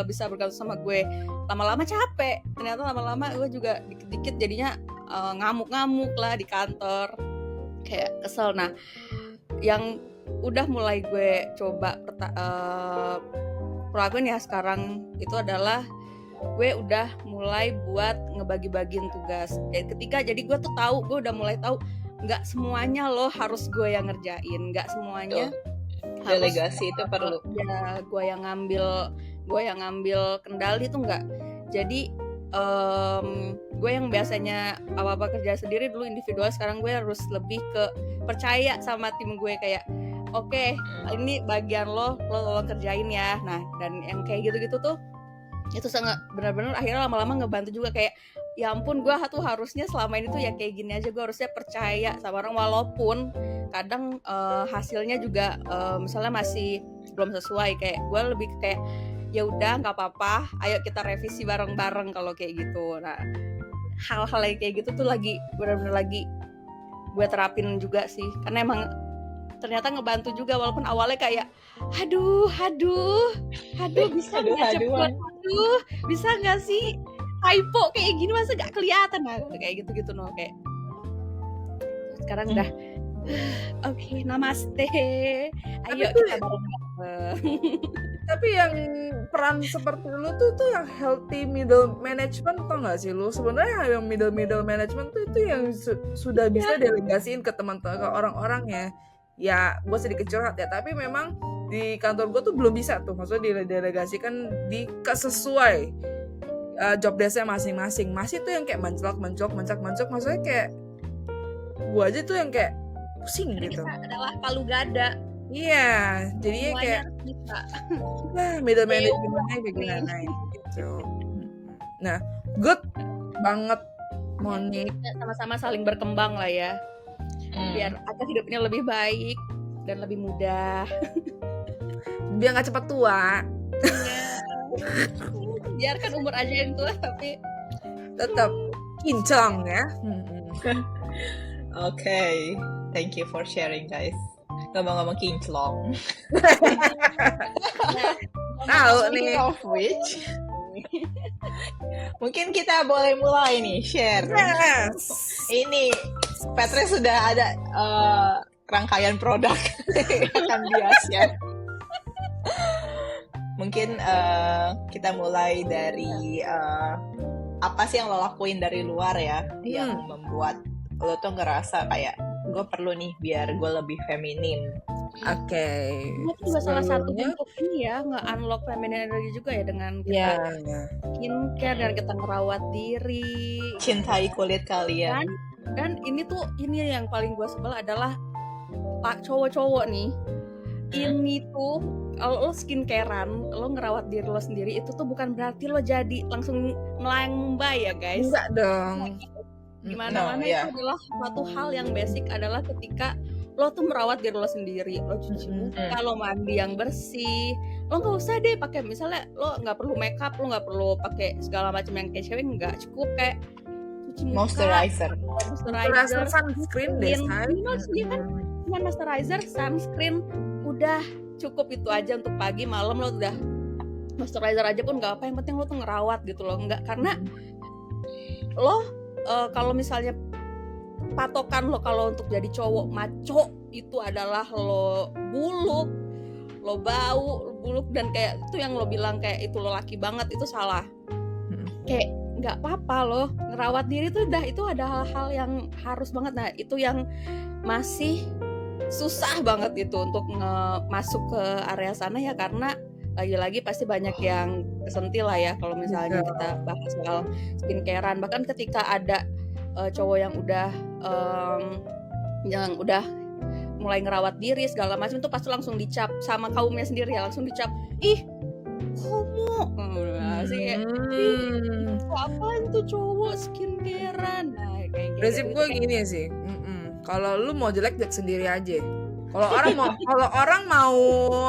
bisa bergantung sama gue. Lama-lama capek, ternyata lama-lama gue juga dikit-dikit jadinya ngamuk-ngamuk lah di kantor, kayak kesel. Nah yang udah mulai gue coba lakuin ya sekarang itu adalah gue udah mulai buat ngebagi-bagiin tugas. Jadi gue tuh tahu, gue udah mulai tahu nggak semuanya lo harus gue yang ngerjain, nggak semuanya delegasi itu perlu. Ya gue yang ngambil kendali tuh nggak. Jadi gue yang biasanya apa-apa kerja sendiri dulu individual, sekarang gue harus lebih ke percaya sama tim gue, kayak oke, ini bagian lo tolong kerjain ya. Nah dan yang kayak gitu-gitu tuh itu sangat benar-benar akhirnya lama-lama ngebantu juga, kayak ya ampun gue tuh harusnya selama ini tuh ya kayak gini aja, gue harusnya percaya sama orang walaupun kadang hasilnya juga misalnya masih belum sesuai, kayak gue lebih kayak ya udah nggak apa-apa, ayo kita revisi bareng-bareng kalau kayak gitu. Nah hal-hal yang kayak gitu tuh lagi benar-benar lagi gue terapin juga sih, karena emang ternyata ngebantu juga, walaupun awalnya kayak aduh bisa nggak cepet, bisa nggak sih typo kayak gini masa nggak kelihatan, nah kayak gitu no, kayak sekarang udah oke, namaste, ayo kita bareng-bareng. Tapi yang peran seperti lu tuh yang healthy middle management, tau gak sih lu? Sebenarnya yang middle management tuh itu yang sudah bisa delegasiin ke teman-teman, ke orang-orangnya. Ya gue sedikit curhat ya, tapi memang di kantor gue tuh belum bisa tuh, maksudnya didelegasikan di kesesuai job desk-nya masing-masing. Masih tuh yang kayak mencok, maksudnya kayak gue aja tuh yang kayak pusing gitu. Kita adalah palu gada. Iya, jadinya kayak middle management-nya kayak gimana gitu. Nah, good banget, Monik. Kita sama-sama saling berkembang lah ya, biar agar hidupnya lebih baik dan lebih mudah. Biar nggak cepat tua, Biarkan umur aja yang tua, tapi tetap kinclong ya. Oke, thank you for sharing guys. Ngomong-ngomong kinclong, Tahu nih. speaking of which, mungkin kita boleh mulai nih share. Yes. Ini Petre sudah ada rangkaian produk yang akan dia share. Mungkin kita mulai dari apa sih yang lo lakuin dari luar ya, yang membuat lo tuh ngerasa kayak gue perlu nih biar gue lebih feminim. Oke. itu juga salah satu Sebelumnya, bentuk ini ya, nge-unlock feminine energy juga ya, dengan ya, kita skincare dan kita ngerawat diri. Cintai kulit kalian. Dan ini yang paling gue sebel adalah pak cowok-cowok nih. Ini tuh kalau lo skincarean, lo ngerawat diri lo sendiri, itu tuh bukan berarti lo jadi langsung melayang-mbay ya guys. enggak dong. Gimana-mana No, yeah. itu adalah suatu hal yang basic, adalah ketika lo tuh merawat diri lo sendiri, lo cuci muka, lo mandi yang bersih, lo nggak usah deh pakai, misalnya lo nggak perlu makeup, lo nggak perlu pakai segala macam yang kayak cewek, nggak cukup kayak cuci muka, Moisturizer. Rasa sunscreen deh, say. Iya kan, cuma moisturizer, sunscreen, udah cukup itu aja untuk pagi, malam lo udah moisturizer aja pun nggak apa, yang penting lo tuh ngerawat gitu loh, nggak karena lo kalau misalnya patokan lo kalau untuk jadi cowok maco itu adalah lo buluk, lo bau, buluk, dan kayak itu yang lo bilang kayak itu lo laki banget, itu salah. Kayak nggak apa-apa lo ngerawat diri tuh udah, itu ada hal-hal yang harus banget. Nah itu yang masih susah banget itu untuk masuk ke area sana ya, karena lagi-lagi pasti banyak yang kesentil lah ya kalau misalnya kita bahas soal skincarean. Bahkan ketika ada cowok yang udah mulai ngerawat diri segala macam, itu pasti langsung dicap sama kaumnya sendiri ya, langsung dicap, ih homo, sih kayak, ih apaan tuh cowok skincarean. Nah kayak Prinsip gue gini sih, kalau lu mau jelek sendiri aja. Kalau orang mau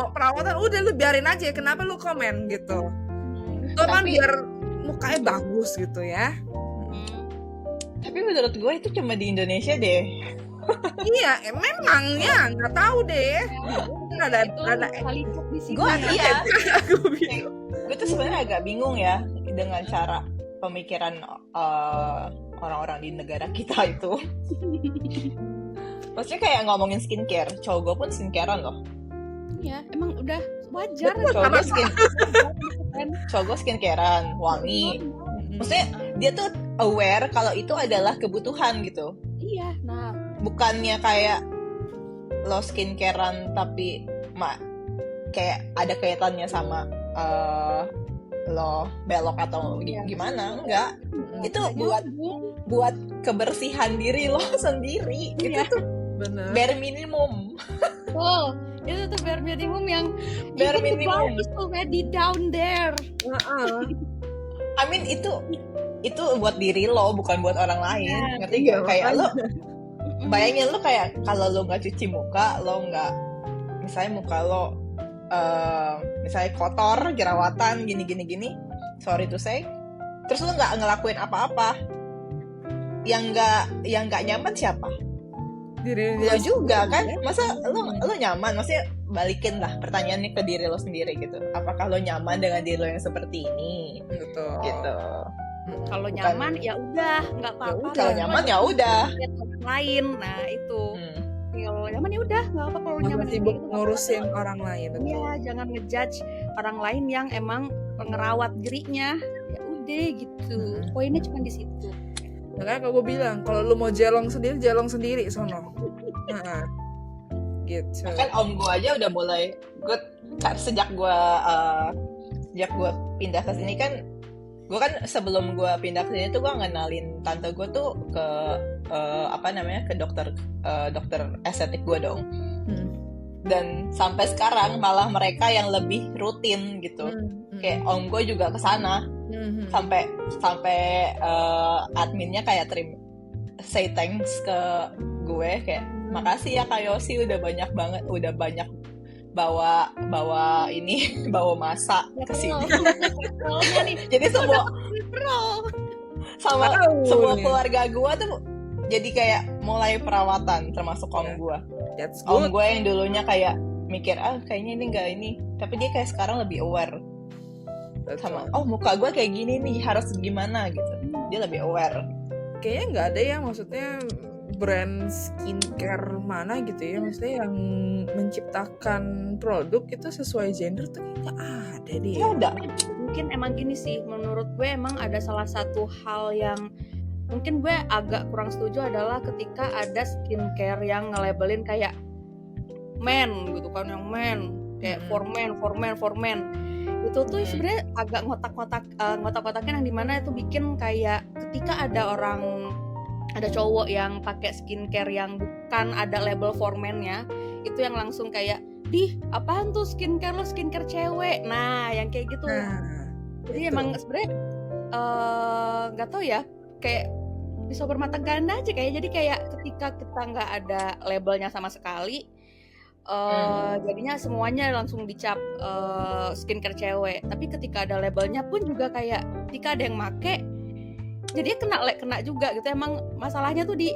perawatan, udah lu biarin aja. Kenapa lu komen gitu? Itu kan biar mukanya bagus gitu ya. Tapi menurut gue itu cuma di Indonesia deh. Iya, memang ya, nggak tahu deh. Ada di sini. Gue ya. Gue tuh sebenarnya agak bingung ya dengan cara pemikiran orang-orang di negara kita itu. Maksudnya kayak ngomongin skincare, cowok gue pun skincarean loh. Iya, emang udah wajar. Cowok gue skincarean, wangi. Maksudnya dia tuh aware kalau itu adalah kebutuhan gitu. Iya, nah. Bukannya kayak lo skincarean tapi kayak ada kaitannya sama lo belok atau gimana, enggak. Itu buat kebersihan diri lo sendiri. Itu tuh bener. bare minimum. Oh, itu tuh bare minimum yang bare minimum is already down there. I mean itu buat diri lo, bukan buat orang lain. Ngerti gak? Kayak lo bayangin lo kayak kalau lo nggak cuci muka, lo nggak, misalnya muka lo misalnya kotor, jerawatan, gini, sorry to say, terus lo nggak ngelakuin apa-apa, yang nggak nyaman siapa? Diri lo juga kan? Masa lo nyaman? Maksudnya balikin lah pertanyaannya ke diri lo sendiri gitu. Apakah lo nyaman dengan diri lo yang seperti ini? Betul. Gitu. Kalau nyaman ya udah, nggak apa-apa. Kalau nyaman ya udah. Orang lain, nah itu. Kalau nyaman ya udah, nggak apa-apa. Kalau nyaman sibuk ngurusin orang lain. Iya, jangan ngejudge orang lain yang emang ngerawat dirinya. Ya udah gitu. Poinnya cuma di situ. Makanya kalau gue bilang, kalau lu mau jelong sendiri sono. Gitu. Kan om gue aja udah mulai, sejak gue pindah ke sini kan, gue kan sebelum gue pindah ke sini tuh gue ngenalin tante gue tuh ke ke dokter estetik gue dong. Dan sampai sekarang malah mereka yang lebih rutin gitu. Kayak om gue juga kesana sampai adminnya kayak say thanks ke gue kayak makasih ya Kak Yosi udah banyak bawa ini bawa masa ke sini. Jadi semua keluarga gue tuh jadi kayak mulai perawatan termasuk om gue. Om gue yang dulunya kayak mikir kayaknya ini enggak ini, tapi dia kayak sekarang lebih aware sama muka gue kayak gini nih harus gimana gitu. Dia lebih aware. Kayaknya nggak ada ya, maksudnya brand skincare mana gitu ya, maksudnya yang menciptakan produk itu sesuai gender tuh nggak ada deh. Nggak ada. Mungkin emang gini sih, menurut gue emang ada salah satu hal yang mungkin gue agak kurang setuju adalah ketika ada skincare yang nge-labelin kayak men gitu kan, yang men kayak for men. Itu tuh sebenarnya agak ngotak-ngotakin yang dimana itu bikin kayak ketika ada cowok yang pakai skincare yang bukan ada label for men-nya, itu yang langsung kayak apaan tuh skincare lo, skincare cewek. Nah, yang kayak gitu. Jadi emang sebenarnya nggak tahu ya, kayak bisa bermata ganda aja kayak. Jadi kayak ketika kita nggak ada labelnya sama sekali, jadinya semuanya langsung dicap skincare cewek. Tapi ketika ada labelnya pun juga kayak ketika ada yang make, jadinya kena juga gitu. Emang masalahnya tuh di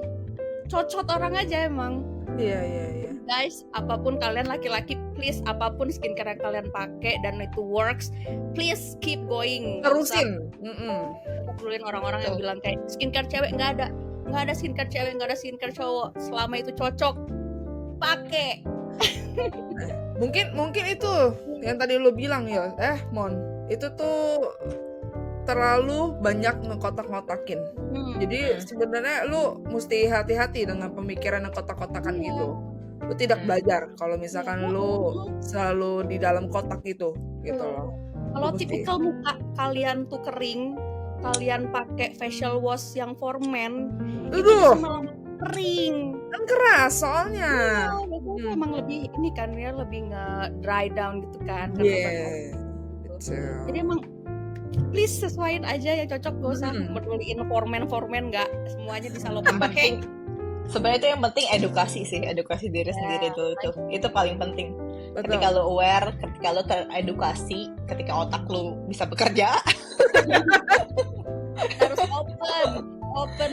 cocot orang aja emang. Iya. Guys, apapun kalian laki-laki, please, apapun skincare yang kalian pakai dan itu works, please keep going. Terusin. Perluin orang-orang yang bilang kayak skincare cewek nggak ada skincare cewek, nggak ada skincare cowok. Selama itu cocok, pakai. Mungkin itu yang tadi lo bilang ya, Mon, itu tuh terlalu banyak ngekotak-kotakin. Jadi sebenarnya lu mesti hati-hati dengan pemikiran yang kotak-kotakan gitu. Lu tidak belajar kalau misalkan lu selalu di dalam kotak gitu loh. Kalau tipikal muka kalian tuh kering, kalian pakai facial wash yang for men, itu bisa malah kering. Kan keras soalnya. Emang lebih ini kan ya, lebih nge-dry down gitu kan. Betul. Jadi emang please sesuaiin aja yang cocok, gak usah peduliin for men nggak semuanya bisa lo pakai. Sebenarnya itu yang penting edukasi diri sendiri dulu tuh, itu paling penting. Betul. Ketika lo aware, ketika lo teredukasi, ketika otak lo bisa bekerja, harus open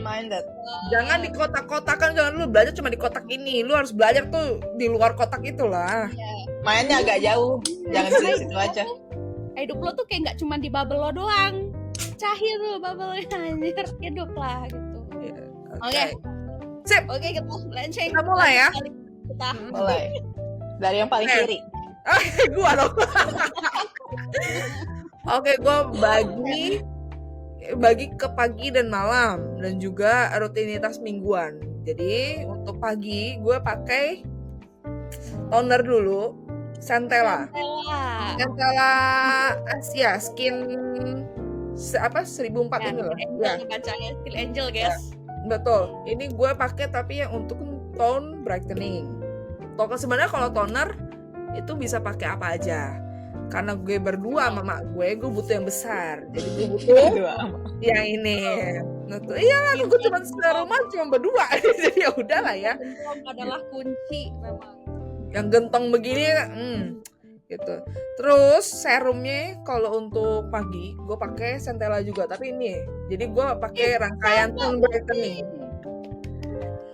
minded. Jangan di kotak-kotakan, jangan lu belajar cuma di kotak ini, lu harus belajar tuh di luar kotak itulah. Mainnya agak jauh, jangan di situ aja. Hidup lo tuh kayak nggak cuma di bubble lo doang, cair tuh bubble-nya, anjir, hidup lah gitu. Oke. Sip. Oke, kita melenceng. Kita mulai ya. Mulai dari yang paling kiri. Gua dong. Oke, gua bagi ke pagi dan malam dan juga rutinitas mingguan. Jadi untuk pagi gue pakai toner dulu, Centella Asia Skin 1004 ini loh. Ya, bacanya Skin Angel, guys. Betul. Ini gue pakai tapi yang untuk tone brightening. Sebenarnya kalau toner itu bisa pakai apa aja. Karena gue berdua sama mak gue butuh yang besar. Jadi gue butuh yang ini. Nah, tuh iyalah, gue cuma rumah cuma berdua. Jadi ya udahlah ya. Gentong adalah kunci memang. Yang gentong begini gitu. Terus serumnya kalau untuk pagi gue pakai Centella juga, tapi ini. Jadi gue pakai rangkaian tone brightening.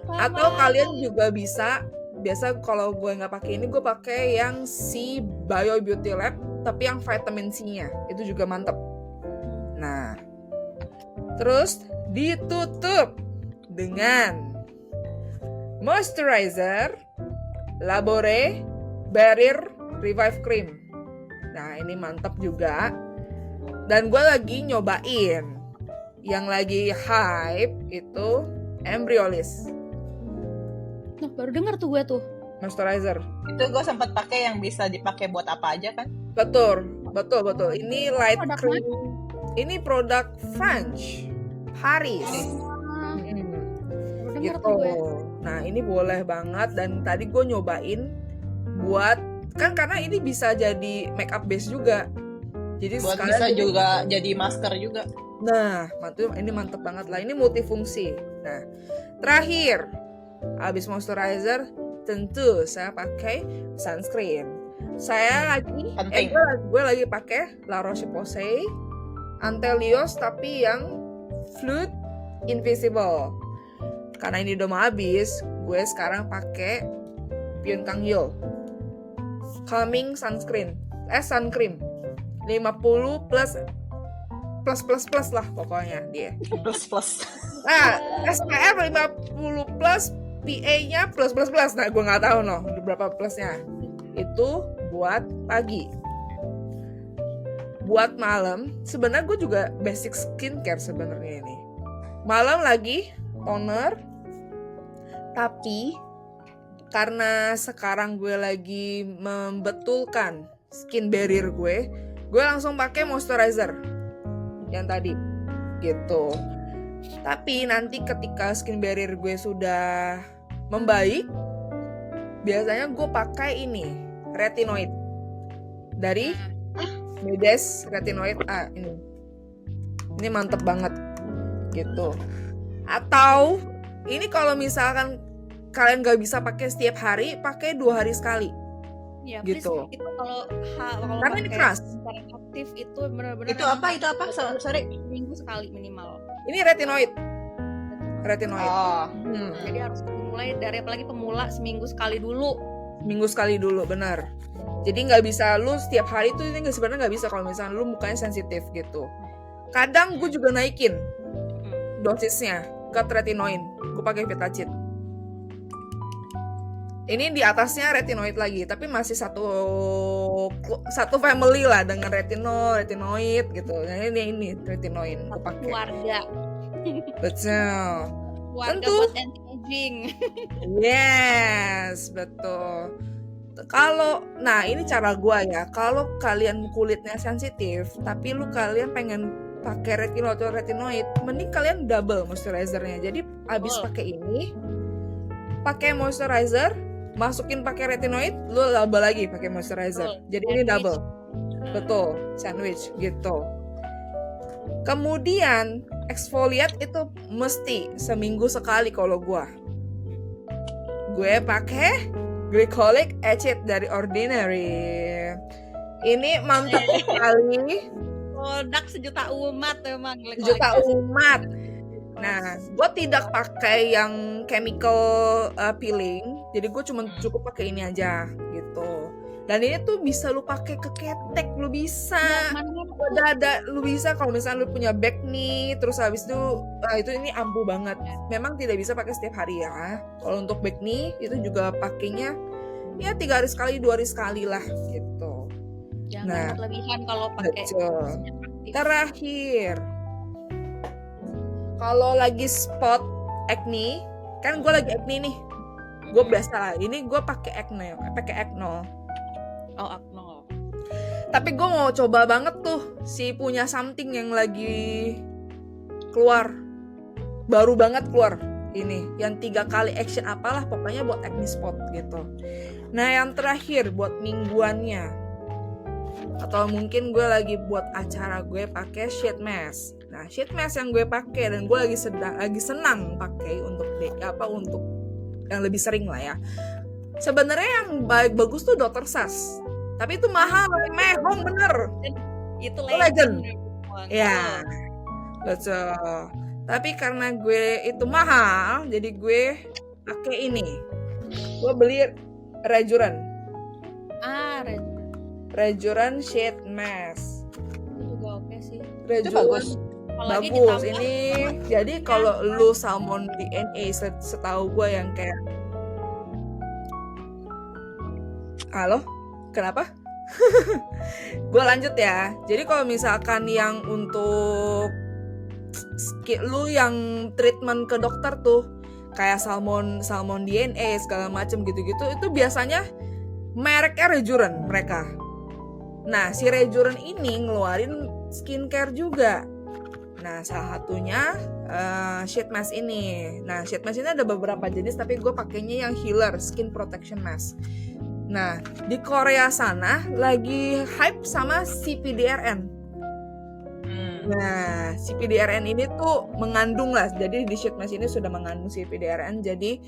Atau kalian juga bisa, biasa kalau gue nggak pakai ini, gue pakai yang si Bio Beauty Lab tapi yang vitamin C-nya itu juga mantep. Nah, terus ditutup dengan moisturizer Labore Barrier Revive Cream. Nah, ini mantep juga. Dan gue lagi nyobain yang lagi hype itu Embryolisse. Nah, baru denger tuh gue tuh moisturizer. Itu gue sempat pakai yang bisa dipakai buat apa aja kan? Betul. Ini light cream. Ini produk French, Paris. Gitu. Nah, ini boleh banget. Dan tadi gue nyobain buat, kan karena ini bisa jadi makeup base juga. Jadi Buat sekalian bisa ini- juga jadi masker juga. Nah, ini mantep banget lah. Ini multifungsi. Nah, terakhir, habis moisturizer, tentu saya pakai sunscreen. Saya lagi, Penting. gue lagi pakai La Roche-Posay Antelios tapi yang Fluid Invisible. Karena ini udah mau habis, gue sekarang pakai Pyun Kang Yeol Calming Sun Cream 50 plus lah pokoknya dia. Plus. Nah, SPF 50 plus, PA-nya plus. Nah, gue nggak tahu loh berapa plusnya. Itu buat pagi. Buat malam, sebenarnya gue juga basic skincare sebenarnya ini. Malam lagi toner, tapi karena sekarang gue lagi membetulkan skin barrier gue langsung pakai moisturizer yang tadi gitu. Tapi nanti ketika skin barrier gue sudah membaik, biasanya gue pakai ini retinoid dari Medes Retinoid A ini mantep banget gitu. Atau ini kalau misalkan kalian gak bisa pakai setiap hari, pakai 2 hari sekali. Ya, Gitu. please, itu kalau Karena ini pakai keras. skincare aktif itu benar-benar Itu apa? Sorry. minggu sekali minimal. Ini retinoid. Oh. Jadi harus mulai dari, apalagi pemula, seminggu sekali dulu. Minggu sekali dulu, benar. Jadi nggak bisa lu setiap hari tuh, ini sebenarnya nggak bisa kalau misalnya lu mukanya sensitif gitu. Kadang gue juga naikin dosisnya ke retinoid. Gue pakai Vitacit. Ini di atasnya retinoid lagi, tapi masih satu family lah dengan retinoid gitu. Nah, ini retinoid gue pakai. Keluarga Betul. Tentu. buat anti-aging. Yes, betul. Nah ini cara gua ya. Kalau kalian kulitnya sensitif, tapi kalian pengen pakai retinoid atau retinoid, mending kalian double moisturizernya. Jadi abis pakai ini, pakai moisturizer, masukin pakai retinoid, lu double lagi pakai moisturizer. Jadi ini double. Betul, sandwich gitu. Kemudian exfoliate itu mesti seminggu sekali kalau gue pakai glycolic acid dari Ordinary. Ini mantap sekali. Produk sejuta umat emang. Sejuta umat. Nah, gue tidak pakai yang chemical peeling, jadi gue cuma cukup pakai ini aja gitu. Dan ini tuh bisa lu pakai ke ketek, lu bisa ke dada, lu bisa kalau misalnya lu punya acne, terus habis itu ini ampuh banget. Memang tidak bisa pakai setiap hari ya. Kalau untuk acne itu juga pakainya ya 3 hari sekali, 2 hari sekali lah gitu. Jangan berlebihan kalau pakai. Terakhir, kalau lagi spot acne, kan gue lagi acne nih, gue biasa lah. Ini gue pakai acne. Oh, Akno. Tapi gue mau coba banget tuh si punya something yang lagi keluar, baru banget keluar ini, yang 3 kali action apalah pokoknya buat acne spot gitu. Nah yang terakhir buat mingguannya, atau mungkin gue lagi buat acara gue pakai sheet mask. Nah sheet mask yang gue pakai dan gue lagi senang pakai untuk untuk yang lebih sering lah ya. Sebenarnya yang bagus tuh Dr. Sas, tapi itu mahal, mehong bener. Itu legend. Ya, betul. Tapi karena gue itu mahal, jadi gue pakai ini. Gue beli Rejuran. Rejuran sheet mask. Itu juga oke sih. Itu bagus. Bagus ini. Jadi kalau lu salmon DNA, setahu gue yang kayak halo, kenapa? Gue lanjut ya. Jadi kalau misalkan yang untuk lu yang treatment ke dokter tuh kayak salmon DNA segala macem gitu-gitu, itu biasanya mereknya Rejuran mereka. Nah si Rejuran ini ngeluarin skincare juga. Nah salah satunya sheet mask ini. Nah sheet mask ini ada beberapa jenis, tapi gue pakainya yang healer skin protection mask. Nah, di Korea sana lagi hype sama CPDRN. Nah, CPDRN ini tuh mengandung lah, jadi di sheet mask ini sudah mengandung CPDRN, jadi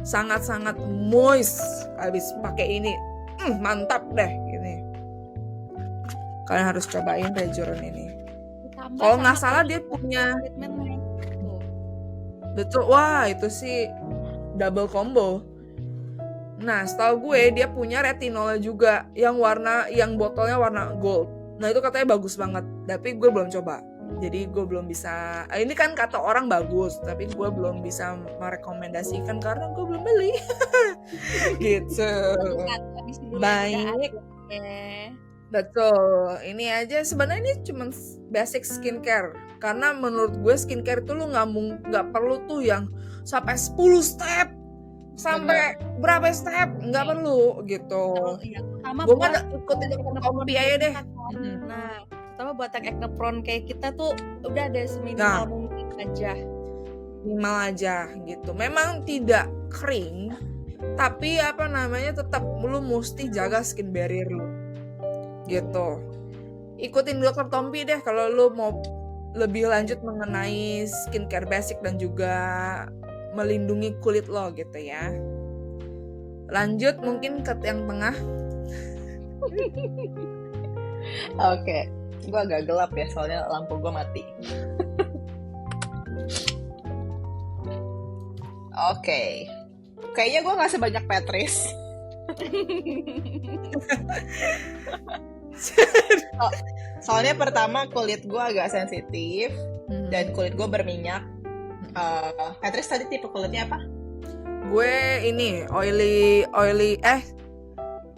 sangat-sangat moist. Habis pakai ini, mantap deh ini. Kalian harus cobain Rejuron ini. Ditambah Kalau nggak sama salah dia punya, treatment lain. Tuh. betul, wah itu sih double combo. Nah, setahu gue dia punya retinolnya juga yang botolnya warna gold. Nah, itu katanya bagus banget, tapi gue belum coba. Jadi gue belum bisa, ini kan kata orang bagus, tapi gue belum bisa merekomendasikan karena gue belum beli. Gitu. Habis dulu Baik. ya. Betul, ini aja sebenarnya ini cuma basic skincare. Karena menurut gue skincare itu lu nggak perlu tuh yang sampai 10 step, sampai berapa step, nggak perlu gitu. Sama Gue buat mah ikutin kopi aja deh. Nah, terutama buat yang acne prone kayak kita tuh udah ada seminimal mungkin aja. Minimal aja gitu. Memang tidak kering, tapi tetap lu mesti jaga skin barrier lu. Gitu. Ikutin Dr. Tompi deh kalau lu mau lebih lanjut mengenai skincare basic dan juga melindungi kulit lo gitu ya. Lanjut mungkin ke yang tengah. Oke, gue agak gelap ya soalnya lampu gue mati. Oke, kayaknya gue nggak sebanyak Patrice. Soalnya pertama kulit gue agak sensitif dan kulit gue berminyak. Patrice tadi tipe kulitnya apa? Gue ini oily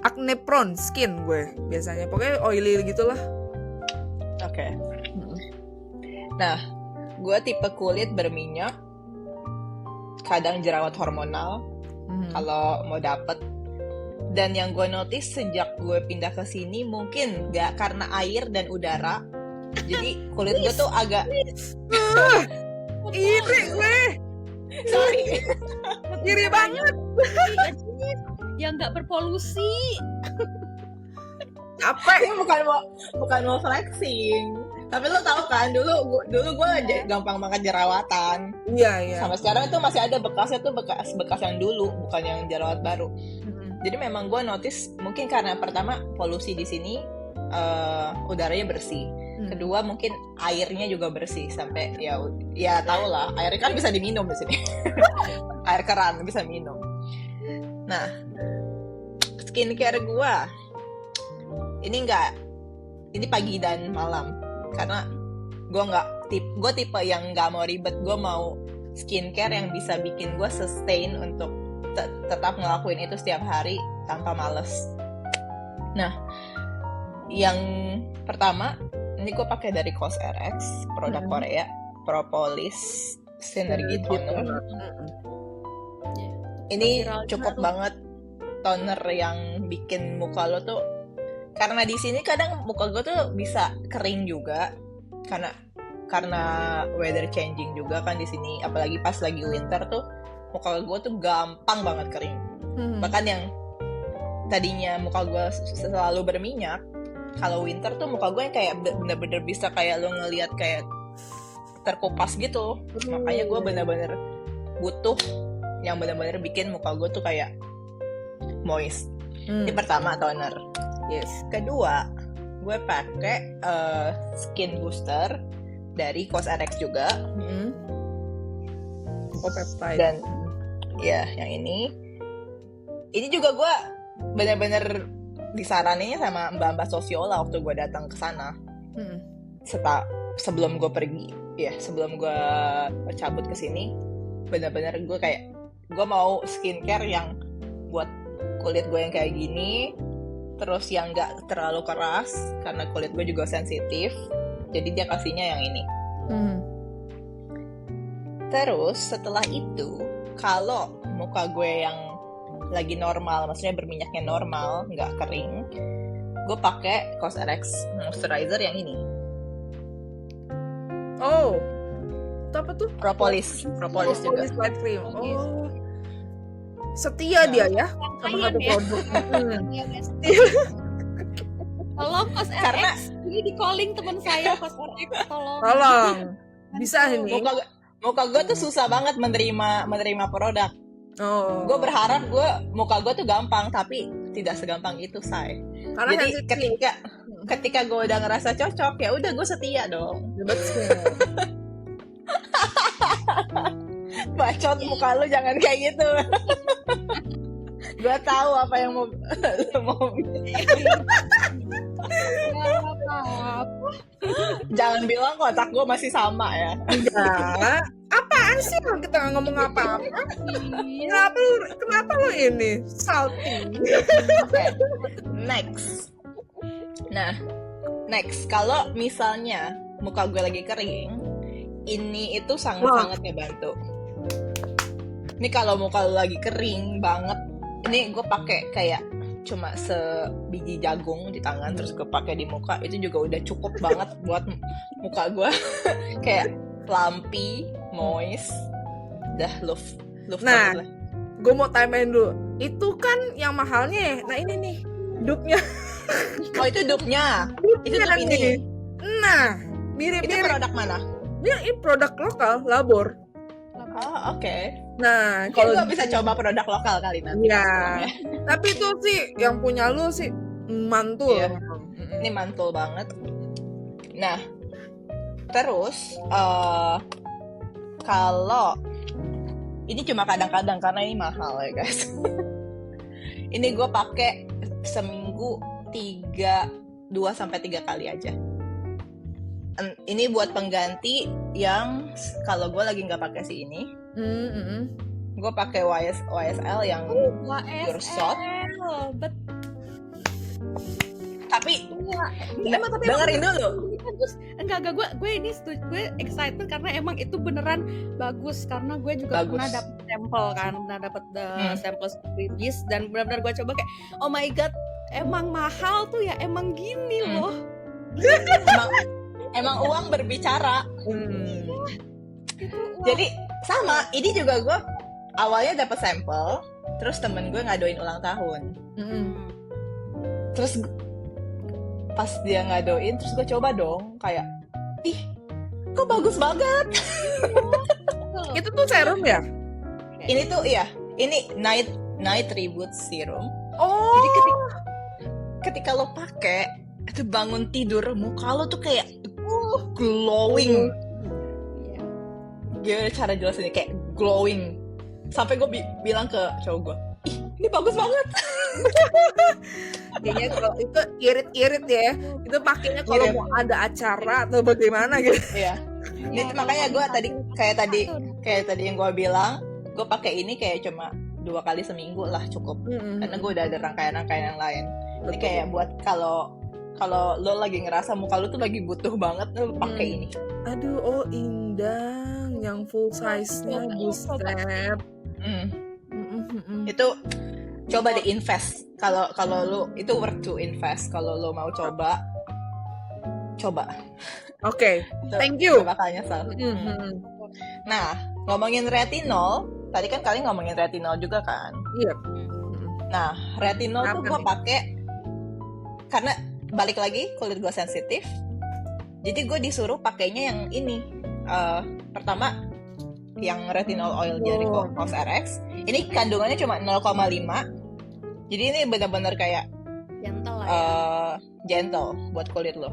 acne prone skin gue biasanya. Pokoknya oily gitulah. Oke. Nah, gue tipe kulit berminyak, kadang jerawat hormonal kalau mau dapet. Dan yang gue notice sejak gue pindah ke sini mungkin gak karena air dan udara, jadi kulit gue tuh agak iri gue. sorry, Iri banget. Yang nggak berpolusi. Capek. ini bukan mau flexing, tapi lo tau kan dulu gue gampang banget jerawatan. Iya. Sama sekarang itu masih ada bekasnya tuh, bekas yang dulu, bukan yang jerawat baru. Jadi memang gue notice mungkin karena pertama polusi di sini udaranya bersih, kedua mungkin airnya juga bersih sampai ya tau lah, air kan bisa diminum di sini. Air keran bisa minum. Nah, skincare gue ini pagi dan malam karena gue tipe yang nggak mau ribet. Gue mau skincare yang bisa bikin gue sustain untuk tetap ngelakuin itu setiap hari tanpa males. Nah, yang pertama ini gue pakai dari COSRX, produk Korea, Propolis Synergy Toner. Ini cukup banget toner yang bikin muka lo tuh, karena di sini kadang muka gue tuh bisa kering juga karena weather changing juga kan di sini, apalagi pas lagi winter tuh muka gue tuh gampang banget kering. Bahkan yang tadinya muka gue selalu berminyak, kalau winter tuh muka gue yang kayak bener-bener bisa kayak lo ngelihat kayak terkupas gitu. Makanya gue bener-bener butuh yang bener-bener bikin muka gue tuh kayak moist. Ini pertama, toner. Yes. Kedua, gue pakai skin booster dari COSRX juga. Peptide. Dan ya yang ini juga gue bener-bener disaraninnya sama mbak-mbak sosiola waktu gue datang ke sana. Sebelum gue pergi, sebelum gue cabut ke sini, bener-bener gue kayak gue mau skincare yang buat kulit gue yang kayak gini, terus yang nggak terlalu keras karena kulit gue juga sensitif. Jadi dia kasihnya yang ini. Terus setelah itu, kalau muka gue yang lagi normal, maksudnya berminyaknya normal, nggak kering, gue pakai COSRX moisturizer yang ini. Oh, itu apa tuh? Propolis Propolis juga. light cream. Oh, Setia Nah. dia ya sama Klien satu ya. produk. Iya, guys. Tolong Kos Karena- RX, ini di calling teman saya Kos RX, tolong. Tolong. Bisa ini. muka gue tuh susah banget menerima produk. Oh. Gue berharap muka gue tuh gampang, tapi tidak segampang itu, Say. Karena Jadi sensitif. ketika gue udah ngerasa cocok, ya udah gue setia dong. Betul. Bacot muka lu jangan kayak gitu. Gue tahu apa yang lu mau. Nggak apa-apa. Jangan bilang kotak gue masih sama ya. Enggak. Apaan sih orang kita nggak ngomong apa-apa? Kenapa lo ini salty? Oke. Next. Nah, next, kalau misalnya muka gue lagi kering, ini itu sangat-sangat ngebantu. Ini kalau muka lu lagi kering banget, ini gue pakai kayak cuma sebiji jagung di tangan, terus gue pakai di muka, itu juga udah cukup banget buat muka gue kayak plumpy, moist, udah love Nah, banget lah. gue mau timein dulu. Itu kan yang mahalnya ya. Nah ini nih dupe-nya. Oh, itu dupe-nya. Itu Dupe-nya dupe ini. nih. Nah, Itu mirip-mirip. produk mana? Ini produk lokal, Labor. Oh, oke. Nah, Kalau kalau gue bisa coba produk lokal kali nanti. ya, tapi itu sih yang punya lu sih mantul. Iya. Ini mantul banget. Nah, terus kalau ini cuma kadang-kadang karena ini mahal ya guys. Ini gue pakai seminggu 2-3 kali aja. Ini buat pengganti yang kalau gue lagi nggak pakai si ini, gue pakai YSL yang pure soft. Tapi dengerin dulu. Bagus. Enggak, gue ini setuju, gue excited karena emang itu beneran bagus, karena gue juga Bagus. pernah dapet sampel kan, pernah dapet sampel series dan benar-benar gue coba kayak oh my god, emang mahal tuh ya, emang gini loh. Emang uang berbicara. Itu, wah. Jadi sama, ini juga gue awalnya dapet sampel, terus temen gue ngadoin ulang tahun. Terus pas dia ngadoin, terus gue coba dong, kayak ih, kok bagus banget. Itu tuh serum ya? Ini tuh iya, ini night reboot serum. Oh. Jadi ketika lo pakai, itu bangun tidur muka lo tuh kayak glowing. Gimana cara jelasinnya, kayak glowing. Sampai gue bilang ke cowok gue, ih, ini bagus banget. Kayaknya kalau itu irit-irit ya. Itu pakainya kalau Irit. mau ada acara atau bagaimana gitu. Iya. Ini makanya gue kayak tadi yang gue bilang, gue pakai ini kayak cuma 2 kali seminggu lah cukup. Karena gue udah ada rangkaian-rangkaian yang lain. Ini kayak buat kalau lo lagi ngerasa muka lo tuh lagi butuh banget, lo pakai ini. Aduh, oh Indang yang full size-nya, buset. Itu coba di invest. Kalau lo itu worth to invest. Kalau lo mau coba. Oke, thank you. Gak bakal nyesel. Nah, ngomongin retinol, tadi kan kalian ngomongin retinol juga kan? Iya. Nah, retinol tuh Kenapa gue nih? pakai karena balik lagi kulit gue sensitif. Jadi gue disuruh pakainya yang ini. Pertama yang retinol oil dari Cos RX. Ini kandungannya cuma 0,5. Jadi ini benar-benar kayak gentle lah ya. gentle buat kulit lo.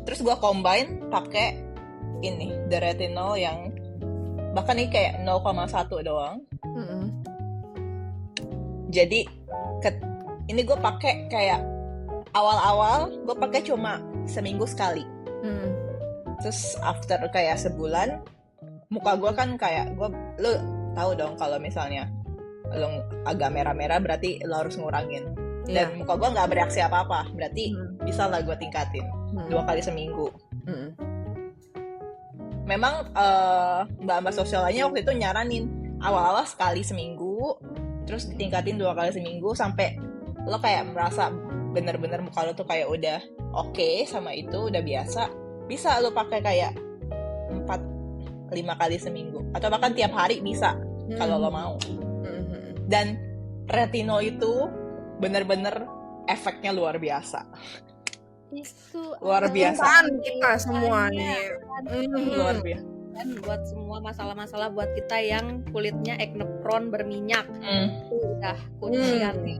Terus gue combine pakai ini, the retinol yang bahkan ini kayak 0,1 doang. Jadi ini gue pakai kayak awal-awal gue pakai cuma seminggu sekali. Terus after kayak sebulan, muka gue kan kayak lo tahu dong kalau misalnya lo agak merah-merah berarti lo harus ngurangin. Dan muka gue nggak bereaksi apa-apa, berarti bisa lah gue tingkatin 2 kali seminggu. Memang mbak-mbak sosial lainnya waktu itu nyaranin awal-awal sekali seminggu, terus ditingkatin 2 kali seminggu sampai lo kayak merasa bener-bener muka lo tuh kayak udah oke sama itu, udah biasa. Bisa lo pakai kayak 4-5 kali seminggu atau bahkan tiap hari bisa kalau lo mau. Dan retinol itu bener-bener efeknya luar biasa. Itu Luar biasa. Permintaan kita semua ini. Luar biasa. kan buat semua masalah-masalah buat kita yang kulitnya acne prone berminyak. Itu udah kunci ganti.